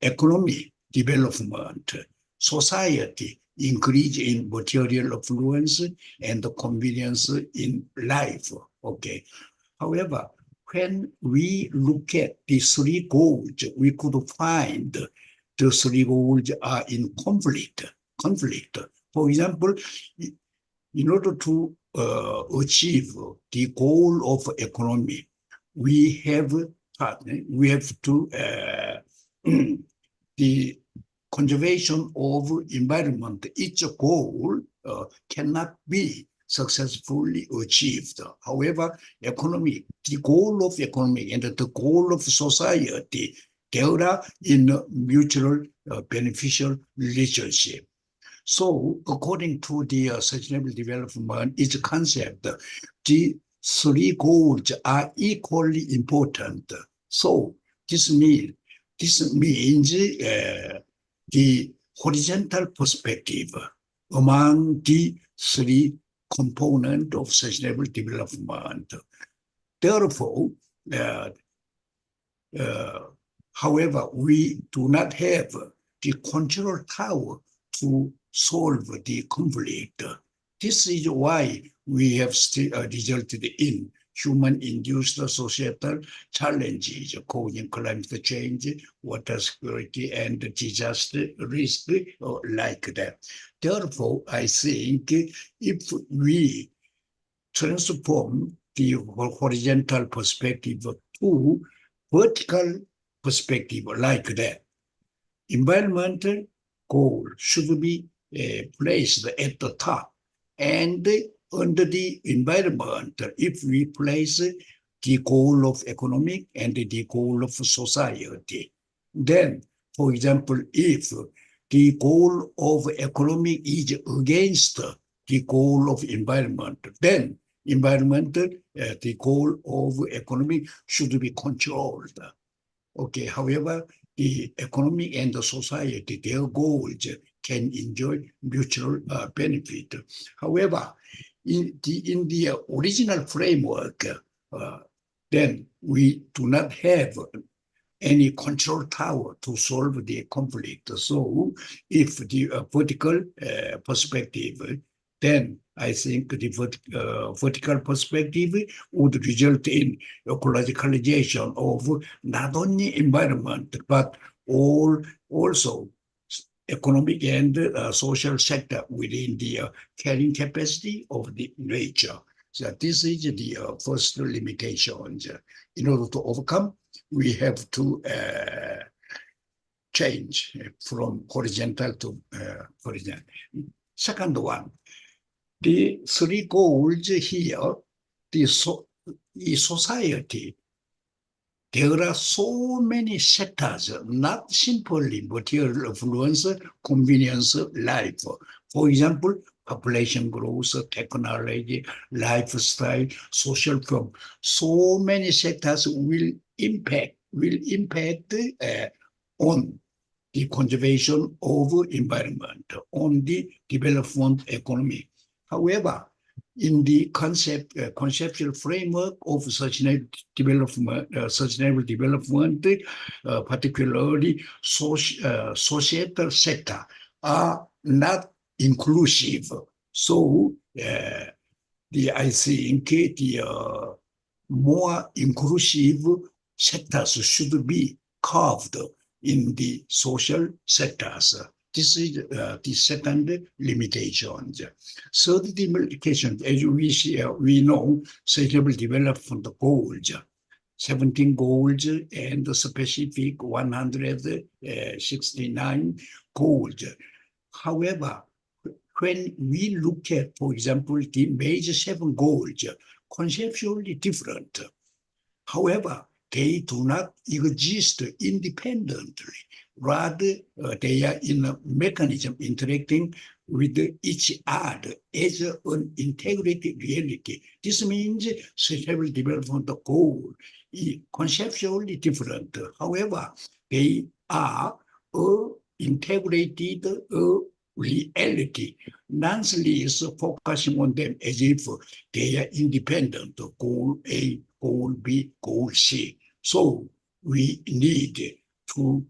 Economy, development. Society, increase in material affluence and convenience in life. Okay. However, when we look at the three goals, we could find the three goals are in conflict. For example, in order to achieve the goal of economy, we have to the conservation of environment. Each goal cannot be successfully achieved. However, economy, the goal of economy and the goal of society, they are in a mutual beneficial relationship. So, according to the sustainable development, its concept, the three goals are equally important. So, this means the horizontal perspective among the three components of sustainable development. Therefore, however, we do not have the control tower to solve the conflict. This is why we have resulted in human-induced societal challenges causing climate change, water security, and disaster risk like that. Therefore, I think if we transform the horizontal perspective to vertical perspective like that, environmental goal should be placed at the top. And under the environment, if we place the goal of economic and the goal of society, then, for example, if the goal of economic is against the goal of environment, then the goal of economic should be controlled. Okay, however, the economy and the society, their goals can enjoy mutual benefit. However, in the original framework, then we do not have any control tower to solve the conflict. So if the vertical perspective, then I think the vertical perspective would result in ecologicalization of not only environment, but also economic and social sector within the carrying capacity of the nature. So this is the first limitation. In order to overcome, we have to change from horizontal to vertical. Second one, the three goals here, the society, there are so many sectors, not simply material affluence, convenience, life. For example, population growth, technology, lifestyle, social form. So many sectors will impact on the conservation of environment, on the development economy. However, in the conceptual framework of sustainable development, particularly societal sector, are not inclusive. So I think the more inclusive sectors should be carved in the social sectors. This is the second limitation. Third limitation, as we know, sustainable development goals, 17 goals and specific 169 goals. However, when we look at, for example, the major 7 goals, conceptually different. However, they do not exist independently. Rather, they are in a mechanism interacting with each other as an integrated reality. This means sustainable development goal is conceptually different. However, they are integrated reality. Non-SNIJs focusing on them as if they are independent, goal A, goal B, goal C. So we need to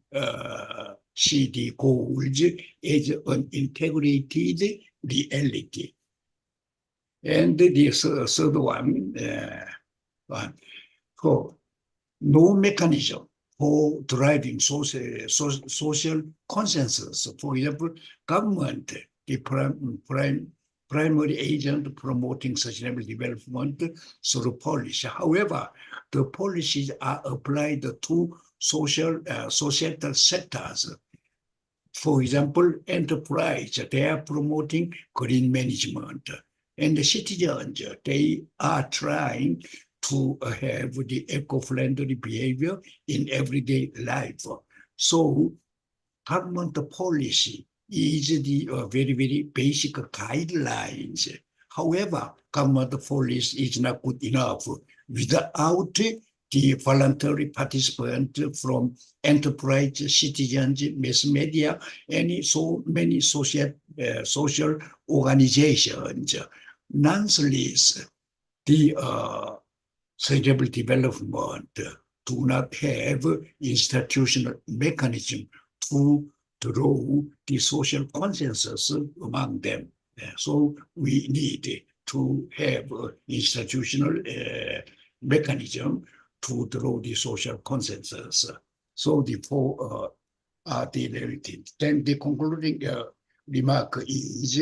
see the goals as an integrated reality. And the third one, for no mechanism for driving social consensus. For example, government, the primary agent promoting sustainable development through policy. However, the policies are applied to societal sectors. For example, enterprise, they are promoting green management. And the citizens, they are trying to have the eco-friendly behavior in everyday life. So government policy is the very, very basic guidelines. However, government policy is not good enough without the voluntary participant from enterprise, citizens, mass media, and so many social organizations. Non-SNIJs, the sustainable development do not have institutional mechanism to draw the social consensus among them. So we need to have institutional mechanism to draw the social consensus. So the 4 are the narratives. Then the concluding remark is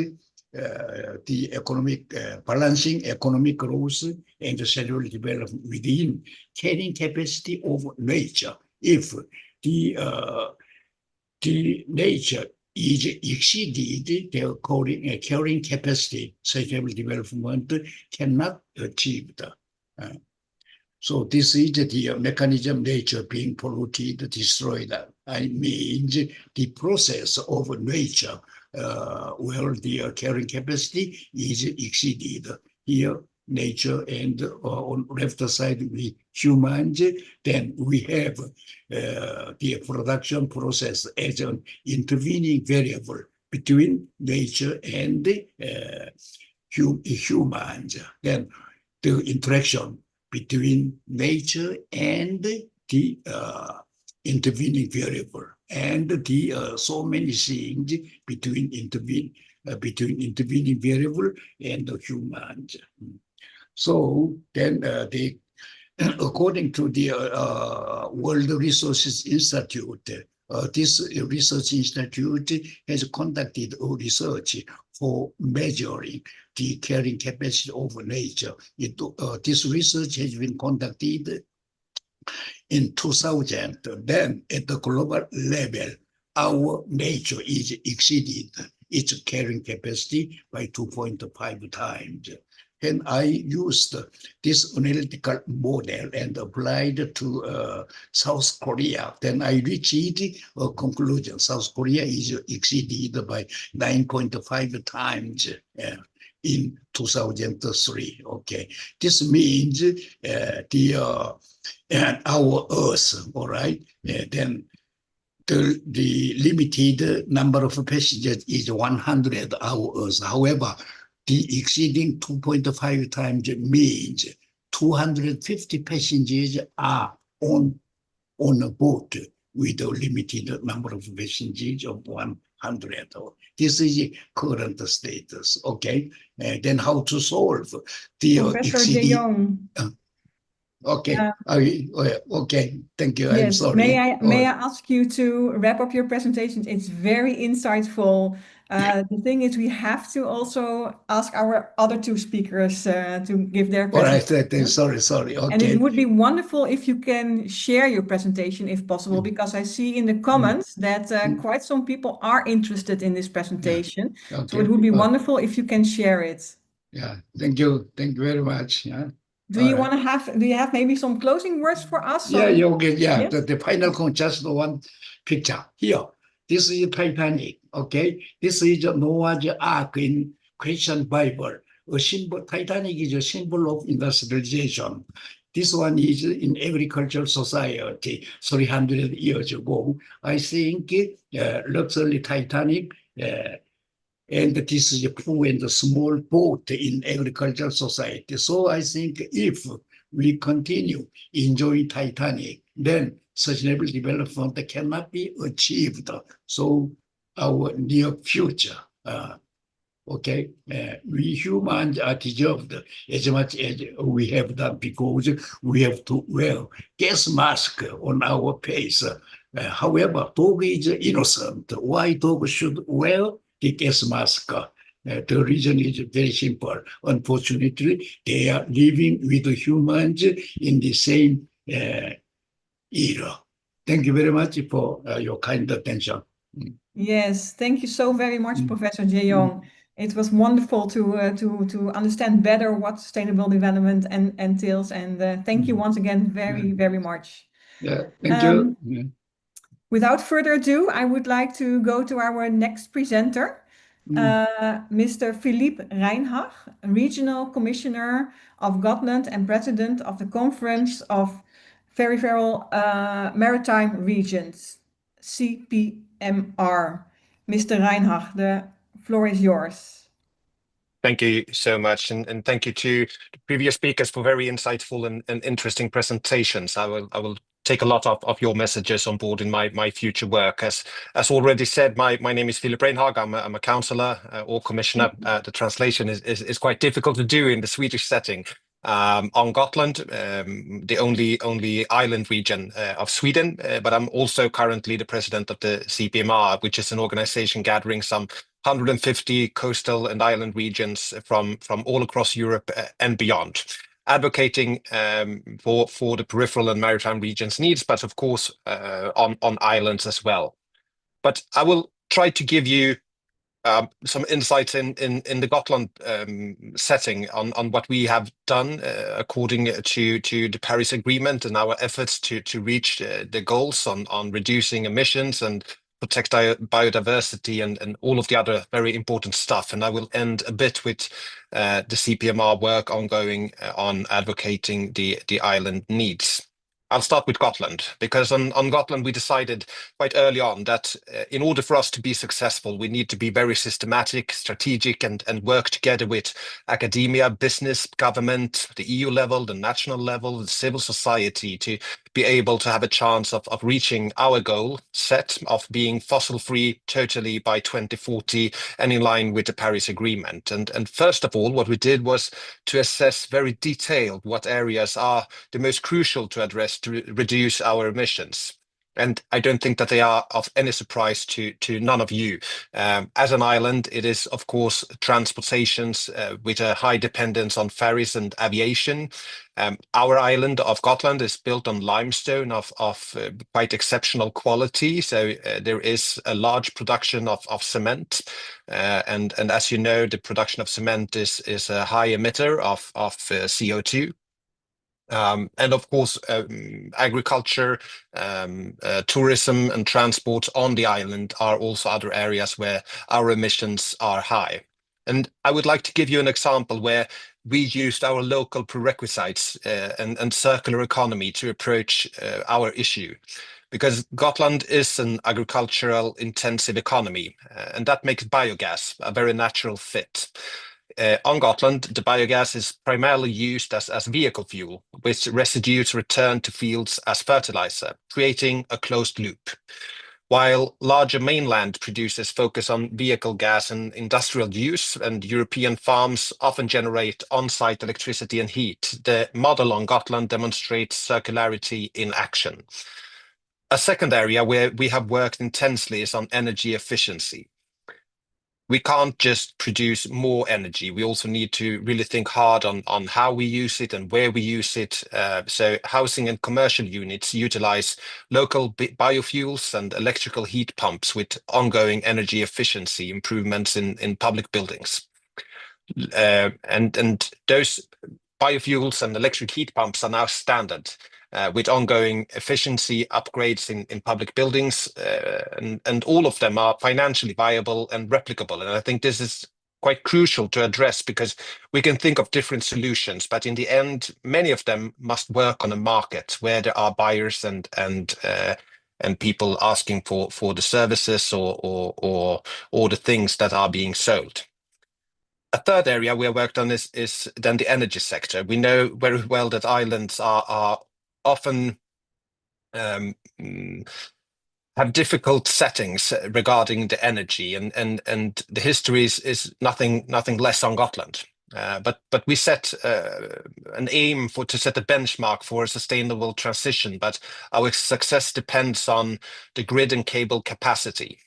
the economic balancing economic growth and sustainable development within carrying capacity of nature. If the nature is exceeded, their carrying capacity, sustainable development cannot achieve. So this is the mechanism, nature being polluted, destroyed. I mean the process of nature where the carrying capacity is exceeded. Here, nature, and on left side, we humans. Then we have the production process as an intervening variable between nature and humans. Then the interaction between nature and the intervening variable, and the so many things between intervening variable and the humans. So then according to the World Resources Institute, this research institute has conducted a research for measuring the carrying capacity of nature. This research has been conducted in 2000. Then at the global level, our nature is exceeded its carrying capacity by 2.5 times. And I used this analytical model and applied to South Korea. Then I reached a conclusion. South Korea is exceeded by 9.5 times in 2003. Okay, this means our Earth, all right, then the limited number of passengers is 100 hours. However, the exceeding 2.5 times means 250 passengers are on a boat with a limited number of passengers of 100. This is the current status. Okay, and then how to solve the Professor De exceeding? Jong. Okay. Okay. Thank you. Yes. I'm sorry. May I ask you to wrap up your presentation? It's very insightful. The thing is, we have to also ask our other two speakers to give their All right, presentation. sorry. And it Okay. would be wonderful if you can share your presentation if possible, because I see in the comments that quite some people are interested in this presentation. So Okay. it would be wonderful if you can share it. Yeah. Thank you. Thank you very much. Yeah. Do you have maybe some closing words for us? Yeah, okay, yeah. Yes? The final just one picture here. This is Titanic. Okay, this is Noah's Ark in Christian Bible. A symbol. Titanic is a symbol of industrialization. This one is in agricultural society 300 years ago. I think luxury Titanic. And this is a poor and a small boat in agricultural society. So I think if we continue enjoying Titanic, then sustainable development cannot be achieved. So our near future, okay, we humans are deserved as much as we have done because we have to wear gas mask on our face. However, dog is innocent. Why dog should wear the gas mask? The reason is very simple. Unfortunately, they are living with humans in the same era. Thank you very much for your kind attention. Yes, thank you so very much, Professor Jae-yong. It was wonderful to understand better what sustainable development entails, and thank you once again very much. Yeah, thank you. Without further ado, I would like to go to our next presenter, Mr. Philippe Reinhag, Regional Commissioner of Gotland and President of the Conference of Peripheral Maritime Regions, CPMR. Mr. Reinhag, the floor is yours. Thank you so much, and thank you to the previous speakers for very insightful and interesting presentations. I will take a lot of your messages on board in my future work. As already said, my name is Philip Reinhag. I'm a councillor or commissioner. The translation is quite difficult to do in the Swedish setting. On Gotland, the only island region of Sweden, but I'm also currently the president of the CPMR, which is an organization gathering some 150 coastal and island regions from all across Europe and beyond, advocating for the peripheral and maritime regions' needs, but of course on islands as well. But I will try to give you some insights in the Gotland setting on what we have done according to the Paris Agreement and our efforts to reach the goals on reducing emissions and protect biodiversity and all of the other very important stuff. And I will end a bit with the CPMR work ongoing on advocating the island needs. I'll start with Gotland, because on Gotland we decided quite early on that in order for us to be successful, we need to be very systematic, strategic, and work together with academia, business, government, the EU level, the national level, the civil society to be able to have a chance of reaching our goal set of being fossil-free totally by 2040 and in line with the Paris Agreement. And first of all, what we did was to assess very detailed what areas are the most crucial to address to reduce our emissions. And I don't think that they are of any surprise to none of you. As an island, it is, of course, transportations with a high dependence on ferries and aviation. Our island of Gotland is built on limestone of quite exceptional quality. So there is a large production of cement. And as you know, the production of cement is a high emitter of CO2. And of course, agriculture, tourism and transport on the island are also other areas where our emissions are high. And I would like to give you an example where we used our local prerequisites and circular economy to approach our issue. Because Gotland is an agricultural intensive economy, and that makes biogas a very natural fit. On Gotland, the biogas is primarily used as vehicle fuel, with residues returned to fields as fertilizer, creating a closed loop. While larger mainland producers focus on vehicle gas and industrial use, and European farms often generate on-site electricity and heat, the model on Gotland demonstrates circularity in action. A second area where we have worked intensely is on energy efficiency. we can't just produce more energy. We also need to really think hard on how we use it and where we use it. So housing and commercial units utilize local biofuels and electrical heat pumps with ongoing energy efficiency improvements in public buildings. And those biofuels and electric heat pumps are now standard. With ongoing efficiency upgrades in public buildings, and all of them are financially viable and replicable. And I think this is quite crucial to address, because we can think of different solutions, but in the end, many of them must work on a market where there are buyers and people asking for the services or the things that are being sold. A third area we have worked on is then the energy sector. We know very well that islands are often have difficult settings regarding the energy, and the history is nothing less on Gotland. But we set an aim to set a benchmark for a sustainable transition, but our success depends on the grid and cable capacity.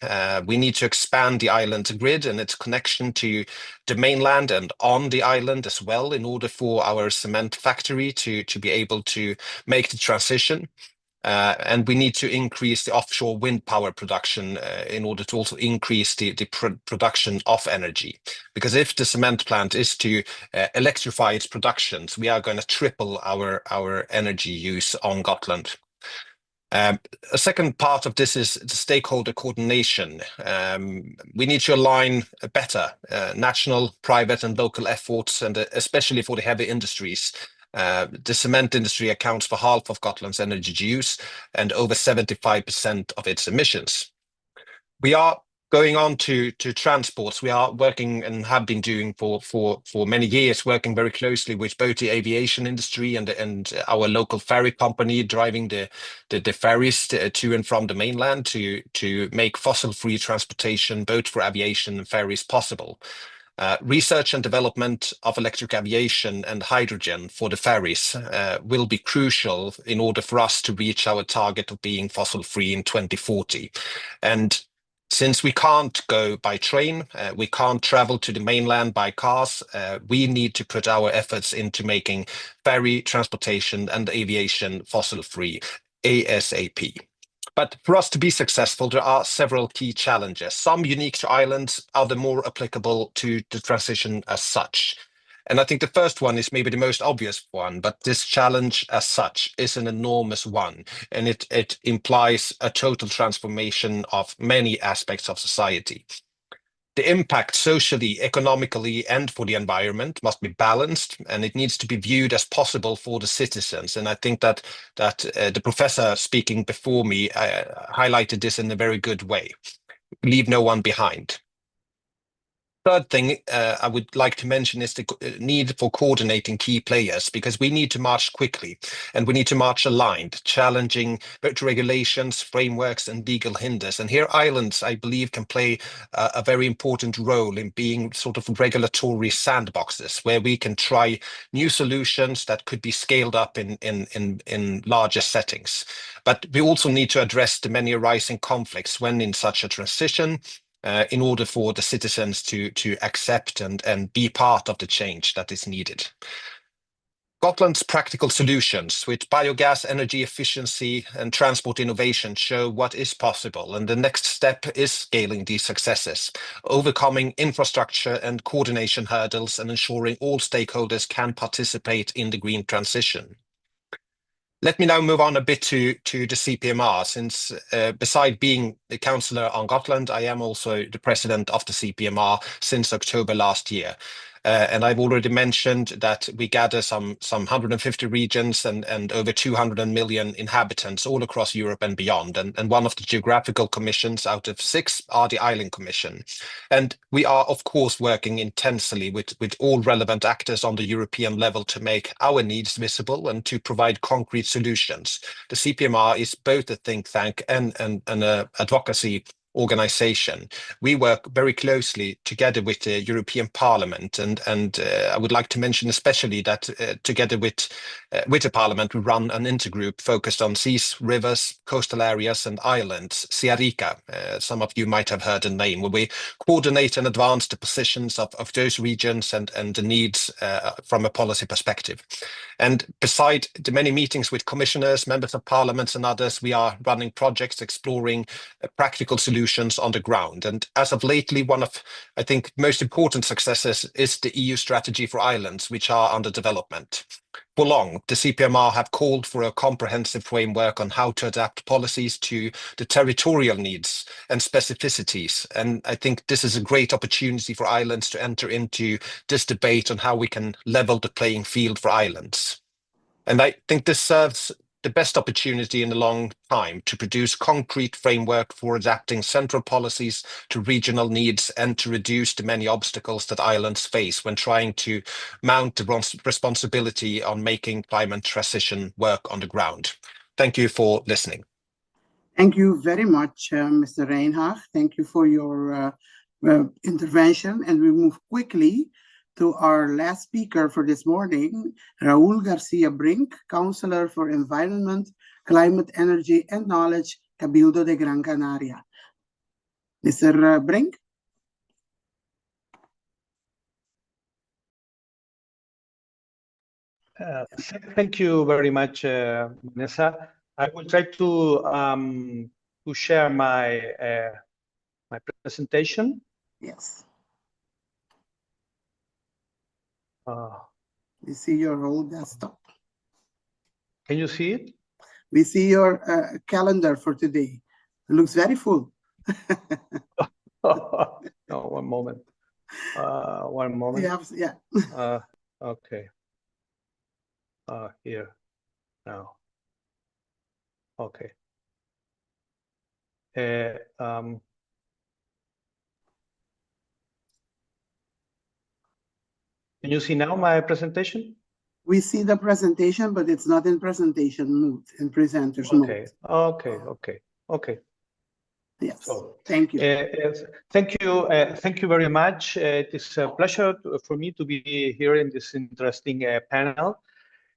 We need to expand the island's grid and its connection to the mainland and on the island as well, in order for our cement factory to be able to make the transition. And we need to increase the offshore wind power production in order to also increase the production of energy. Because if the cement plant is to electrify its productions, we are going to triple our energy use on Gotland. A second part of this is the stakeholder coordination. We need to align better national, private and local efforts, and especially for the heavy industries. The cement industry accounts for half of Gotland's energy use and over 75% of its emissions. We are going on to transports. We are working and have been doing for many years, working very closely with both the aviation industry and our local ferry company, driving the ferries to and from the mainland to make fossil-free transportation, both for aviation and ferries, possible. Research and development of electric aviation and hydrogen for the ferries will be crucial in order for us to reach our target of being fossil-free in 2040. And since we can't go by train, we can't travel to the mainland by cars, we need to put our efforts into making ferry transportation and aviation fossil-free ASAP. But for us to be successful, there are several key challenges, some unique to islands, other more applicable to the transition as such. And I think the first one is maybe the most obvious one, but this challenge as such is an enormous one, and it implies a total transformation of many aspects of society. The impact socially, economically, and for the environment must be balanced, and it needs to be viewed as possible for the citizens. And I think that the professor speaking before me highlighted this in a very good way. Leave no one behind. Third thing I would like to mention is the need for coordinating key players, because we need to march quickly and we need to march aligned, challenging both regulations, frameworks and legal hinders. And here islands, I believe, can play a very important role in being sort of regulatory sandboxes where we can try new solutions that could be scaled up in larger settings. But we also need to address the many arising conflicts when in such a transition, in order for the citizens to accept and be part of the change that is needed. Gotland's practical solutions with biogas, energy efficiency and transport innovation show what is possible, and the next step is scaling these successes, overcoming infrastructure and coordination hurdles and ensuring all stakeholders can participate in the green transition. Let me now move on a bit to the CPMR, since beside being the councillor on Gotland, I am also the president of the CPMR since October last year. And I've already mentioned that we gather some 150 regions and over 200 million inhabitants all across Europe and beyond. And one of the geographical commissions out of 6 are the Island Commission. And we are, of course, working intensely with all relevant actors on the European level to make our needs visible and to provide concrete solutions. The CPMR is both a think tank and an advocacy organization, we work very closely together with the European Parliament, and I would like to mention especially that together with the Parliament, we run an intergroup focused on seas, rivers, coastal areas, and islands, SIARICA. Some of you might have heard the name, where we coordinate and advance the positions of those regions and the needs from a policy perspective. And beside the many meetings with commissioners, members of parliaments and others, we are running projects exploring practical solutions on the ground. And as of lately, one of, I think, most important successes is the EU strategy for islands, which are under development. For long, the CPMR have called for a comprehensive framework on how to adapt policies to the territorial needs and specificities. And I think this is a great opportunity for islands to enter into this debate on how we can level the playing field for islands. And I think this serves the best opportunity in a long time to produce concrete framework for adapting central policies to regional needs and to reduce the many obstacles that islands face when trying to mount the responsibility on making climate transition work on the ground. Thank you for listening. Thank you very much, Mr. Reinhard. Thank you for your intervention. And we move quickly to our last speaker for this morning, Raúl García Brink, Counselor for Environment, Climate, Energy and Knowledge, Cabildo de Gran Canaria. Mr. Brink? Thank you very much, Vanessa. I will try to share my my presentation. Yes. We see your whole desktop. Can you see it? We see your calendar for today. It looks very full. No, one moment. One moment. Yeah. Okay. Here now. Okay. Can you see now my presentation? We see the presentation, but it's not in presentation mode, in presenter's mode. Okay. Yes, So, thank you. Thank you very much. It is a pleasure for me to be here in this interesting panel.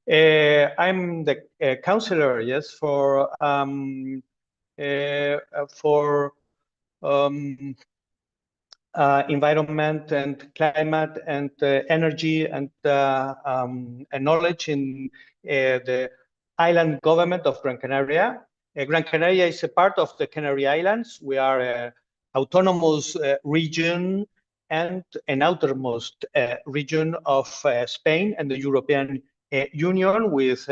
I'm the counselor, yes, for environment and climate and energy and knowledge in the island government of Gran Canaria. Gran Canaria is a part of the Canary Islands. We are an autonomous region and an outermost region of Spain and the European Union, with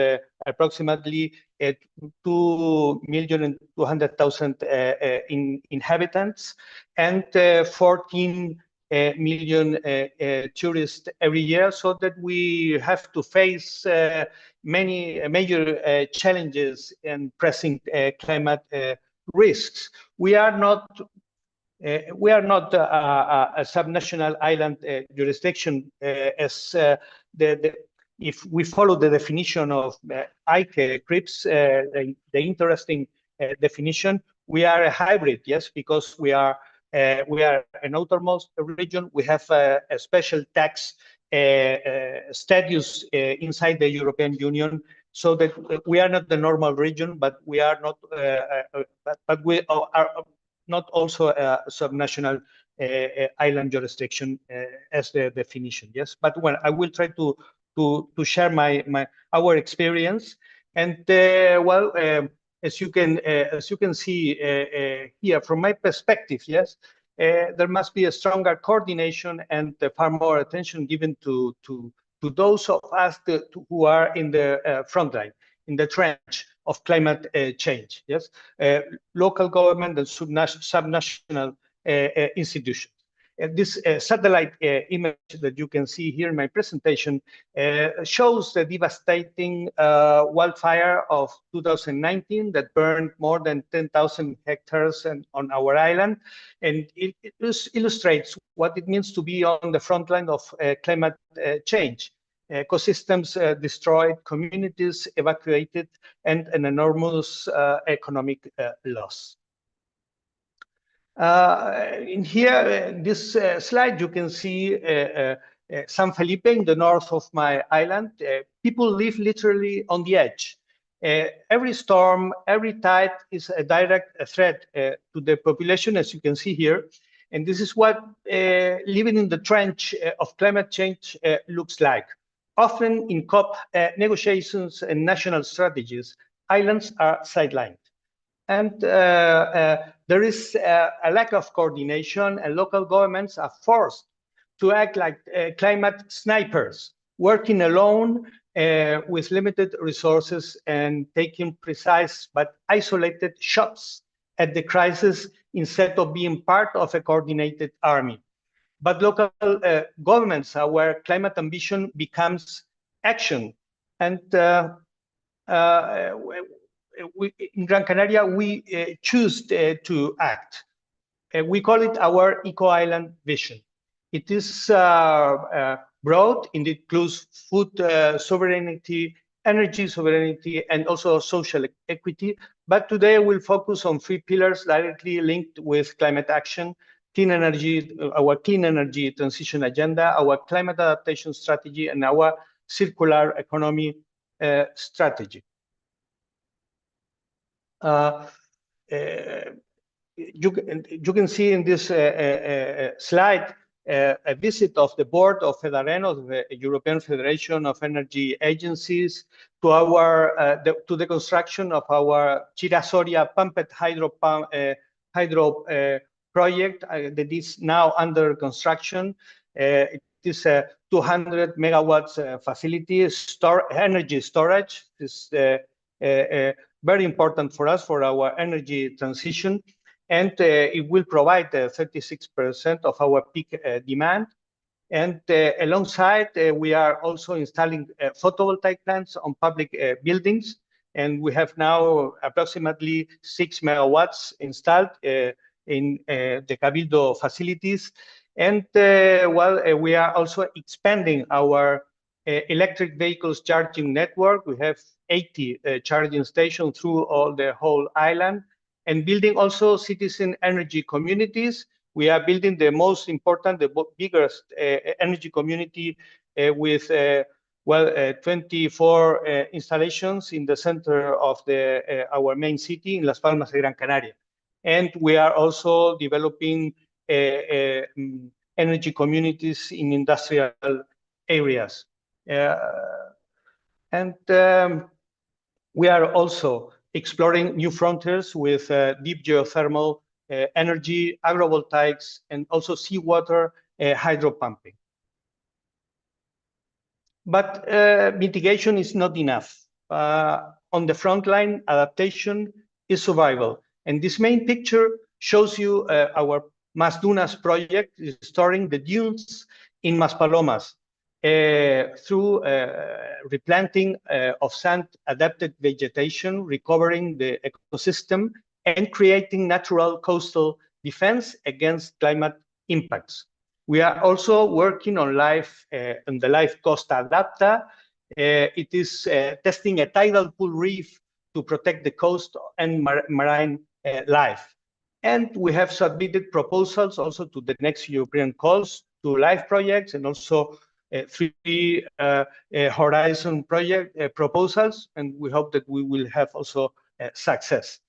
approximately 2,200,000 inhabitants and 14 million tourists every year, so that we have to face many major challenges and pressing climate risks. We are not a subnational island jurisdiction, as if we follow the definition of Ike Cripps, the interesting definition, we are a hybrid, yes, because we are an outermost region. We have a special tax status inside the European Union, so that we are not the normal region, but we are not, but we are not also a subnational island jurisdiction as the definition. Yes, but when I will try to share our experience, and as you can see here from my perspective, yes, there must be a stronger coordination and far more attention given to those of us who are in the front line, in the trench of climate change. Yes, local government and subnational institutions. This satellite image that you can see here in my presentation shows the devastating wildfire of 2019 that burned more than 10,000 hectares on our island. And it illustrates what it means to be on the front line of climate change. Ecosystems destroyed, communities evacuated, and an enormous economic loss. In here, this slide, you can see San Felipe in the north of my island. People live literally on the edge. Every storm, every tide is a direct threat to the population, as you can see here. And this is what living in the trench of climate change looks like. Often in COP negotiations and national strategies, islands are sidelined. And there is a lack of coordination, and local governments are forced to act like climate snipers, working alone with limited resources and taking precise but isolated shots at the crisis instead of being part of a coordinated army. But local governments are where climate ambition becomes action. And in Gran Canaria, we choose to act. We call it our eco-island vision. It is broad, and it includes food sovereignty, energy sovereignty, and also social equity. But today we'll focus on 3 pillars directly linked with climate action: clean energy, our clean energy transition agenda, our climate adaptation strategy, and our circular economy strategy. You can see in this slide a visit of the board of FEDAREN, the European Federation of Energy Agencies, to our to the construction of our Chira-Soria pumped hydro project that is now under construction. It is a 200 megawatts facility, energy storage. This very important for us for our energy transition, and it will provide 36% of our peak demand. And alongside, we are also installing photovoltaic plants on public buildings, and we have now approximately 6 megawatts installed in the Cabildo facilities. And we are also expanding our electric vehicles charging network. We have 80 charging stations through the whole island, and building also citizen energy communities. We are building the most important, the biggest energy community with 24 installations in the center of our main city in Las Palmas de Gran Canaria. And we are also developing energy communities in industrial areas. We are also exploring new frontiers with deep geothermal energy, agrovoltaics, and also seawater hydro pumping. But mitigation is not enough. On the front line, adaptation is survival. And this main picture shows you our Mas Dunas project, restoring the dunes in Maspalomas through replanting of sand-adapted vegetation, recovering the ecosystem, and creating natural coastal defense against climate impacts. We are also working on the Life Costa Adapta. It is testing a tidal pool reef to protect the coast and marine life. And we have submitted proposals also to the next European calls to life projects, and also 3 Horizon project proposals, and we hope that we will have also success.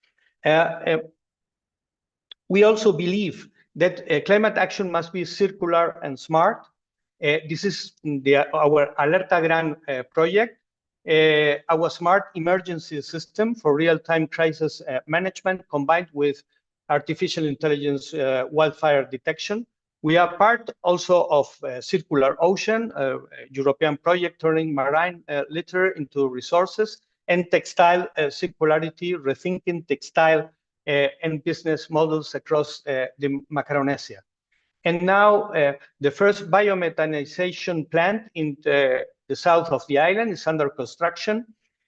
We also believe that climate action must be circular and smart. This is our Alerta Gran project, our smart emergency system for real-time crisis management combined with artificial intelligence wildfire detection. We are part also of Circular Ocean, a European project turning marine litter into resources, and textile circularity, rethinking textile and business models across the Macaronesia. And now the first biomethanization plant in the south of the island is under construction.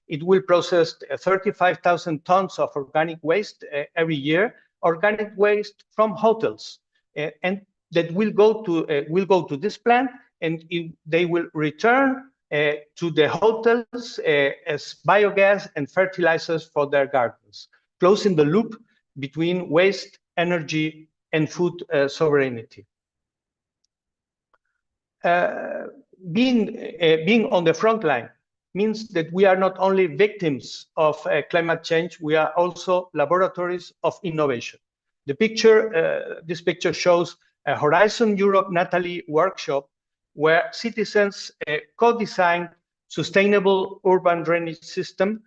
It will process 35,000 tons of organic waste every year, organic waste from hotels, and that will go to this plant, and they will return to the hotels as biogas and fertilizers for their gardens, closing the loop between waste, energy, and food sovereignty. Being on the front line means that we are not only victims of climate change, we are also laboratories of innovation. This picture shows a Horizon Europe Natalie workshop where citizens co-designed sustainable urban drainage system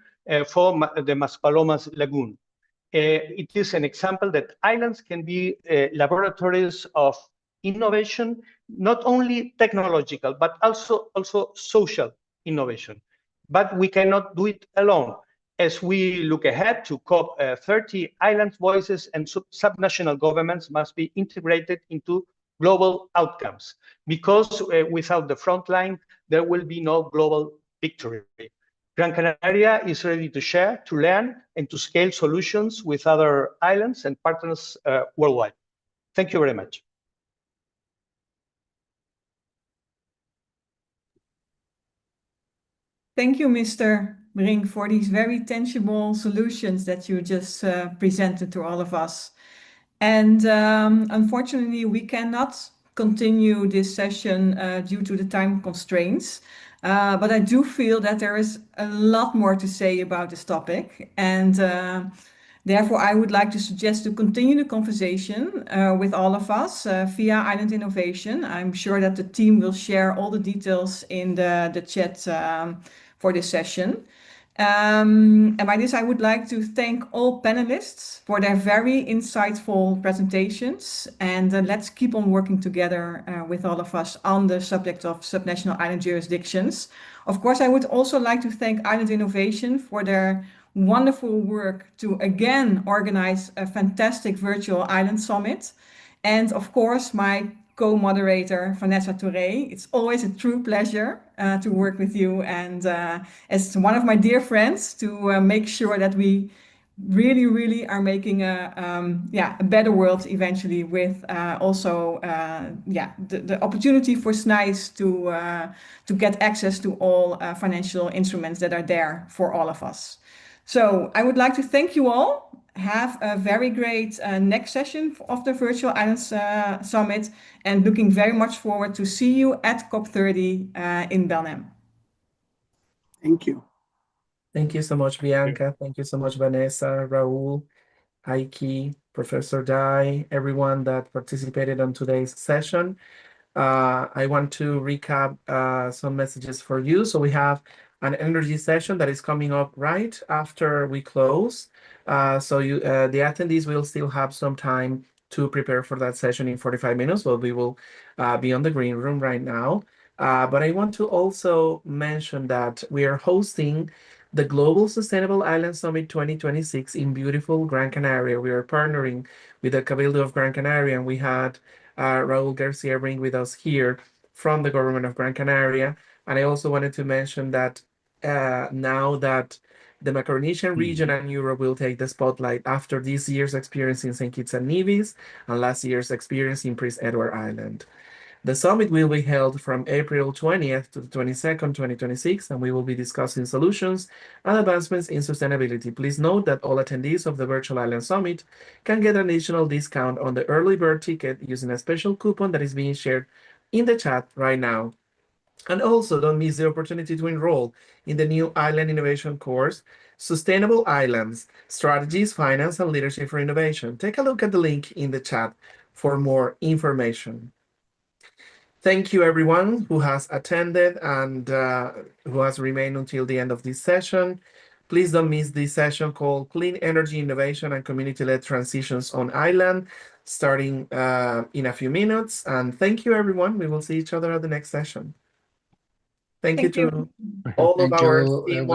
for the Maspalomas Lagoon. It is an example that islands can be laboratories of innovation, not only technological, but also social innovation. But we cannot do it alone. As we look ahead to COP30, island voices and subnational governments must be integrated into global outcomes, because without the front line, there will be no global victory. Gran Canaria is ready to share, to learn, and to scale solutions with other islands and partners worldwide. Thank you very much. Thank you, Mr. Brink, for these very tangible solutions that you just presented to all of us. And unfortunately, we cannot continue this session due to the time constraints. But I do feel that there is a lot more to say about this topic. And therefore, I would like to suggest to continue the conversation with all of us via Island Innovation. I'm sure that the team will share all the details in the chat for this session. And by this, I would like to thank all panelists for their very insightful presentations. And let's keep on working together with all of us on the subject of subnational island jurisdictions. Of course, I would also like to thank Island Innovation for their wonderful work to again organize a fantastic virtual island summit. And of course, my co-moderator, Vanessa Touré. It's always a true pleasure to work with you and as one of my dear friends to make sure that we really are making a better world eventually with also the opportunity for SNIJs to get access to all financial instruments that are there for all of us. So I would like to thank you all. Have a very great next session of the Virtual Islands Summit, and looking very much forward to see you at COP30 in Belém. Thank you. Thank you so much, Bianca. Thank you so much, Vanessa, Raul, Aiki, Professor Dai, everyone that participated on today's session. I want to recap some messages for you. So we have an energy session that is coming up right after we close. So the attendees will still have some time to prepare for that session in 45 minutes. Well, we will be on the green room right now. But I want to also mention that we are hosting the Global Sustainable Island Summit 2026 in beautiful Gran Canaria. We are partnering with the Cabildo of Gran Canaria, and we had Raul Garcia Brink with us here from the government of Gran Canaria. And I also wanted to mention that now that the Macaronesian region and Europe will take the spotlight after this year's experience in St. Kitts and Nevis and last year's experience in Prince Edward Island. The summit will be held from April 20th to the 22nd, 2026, and we will be discussing solutions and advancements in sustainability. Please note that all attendees of the Virtual Island Summit can get an additional discount on the early bird ticket using a special coupon that is being shared in the chat right now. And also, don't miss the opportunity to enroll in the new Island Innovation course, Sustainable Islands, Strategies, Finance, and Leadership for Innovation. Take a look at the link in the chat for more information. Thank you, everyone who has attended and who has remained until the end of this session. Please don't miss this session called Clean Energy Innovation and Community-Led Transitions on Island, starting in a few minutes. And thank you, everyone. We will see each other at the next session. Thank you to all of our team.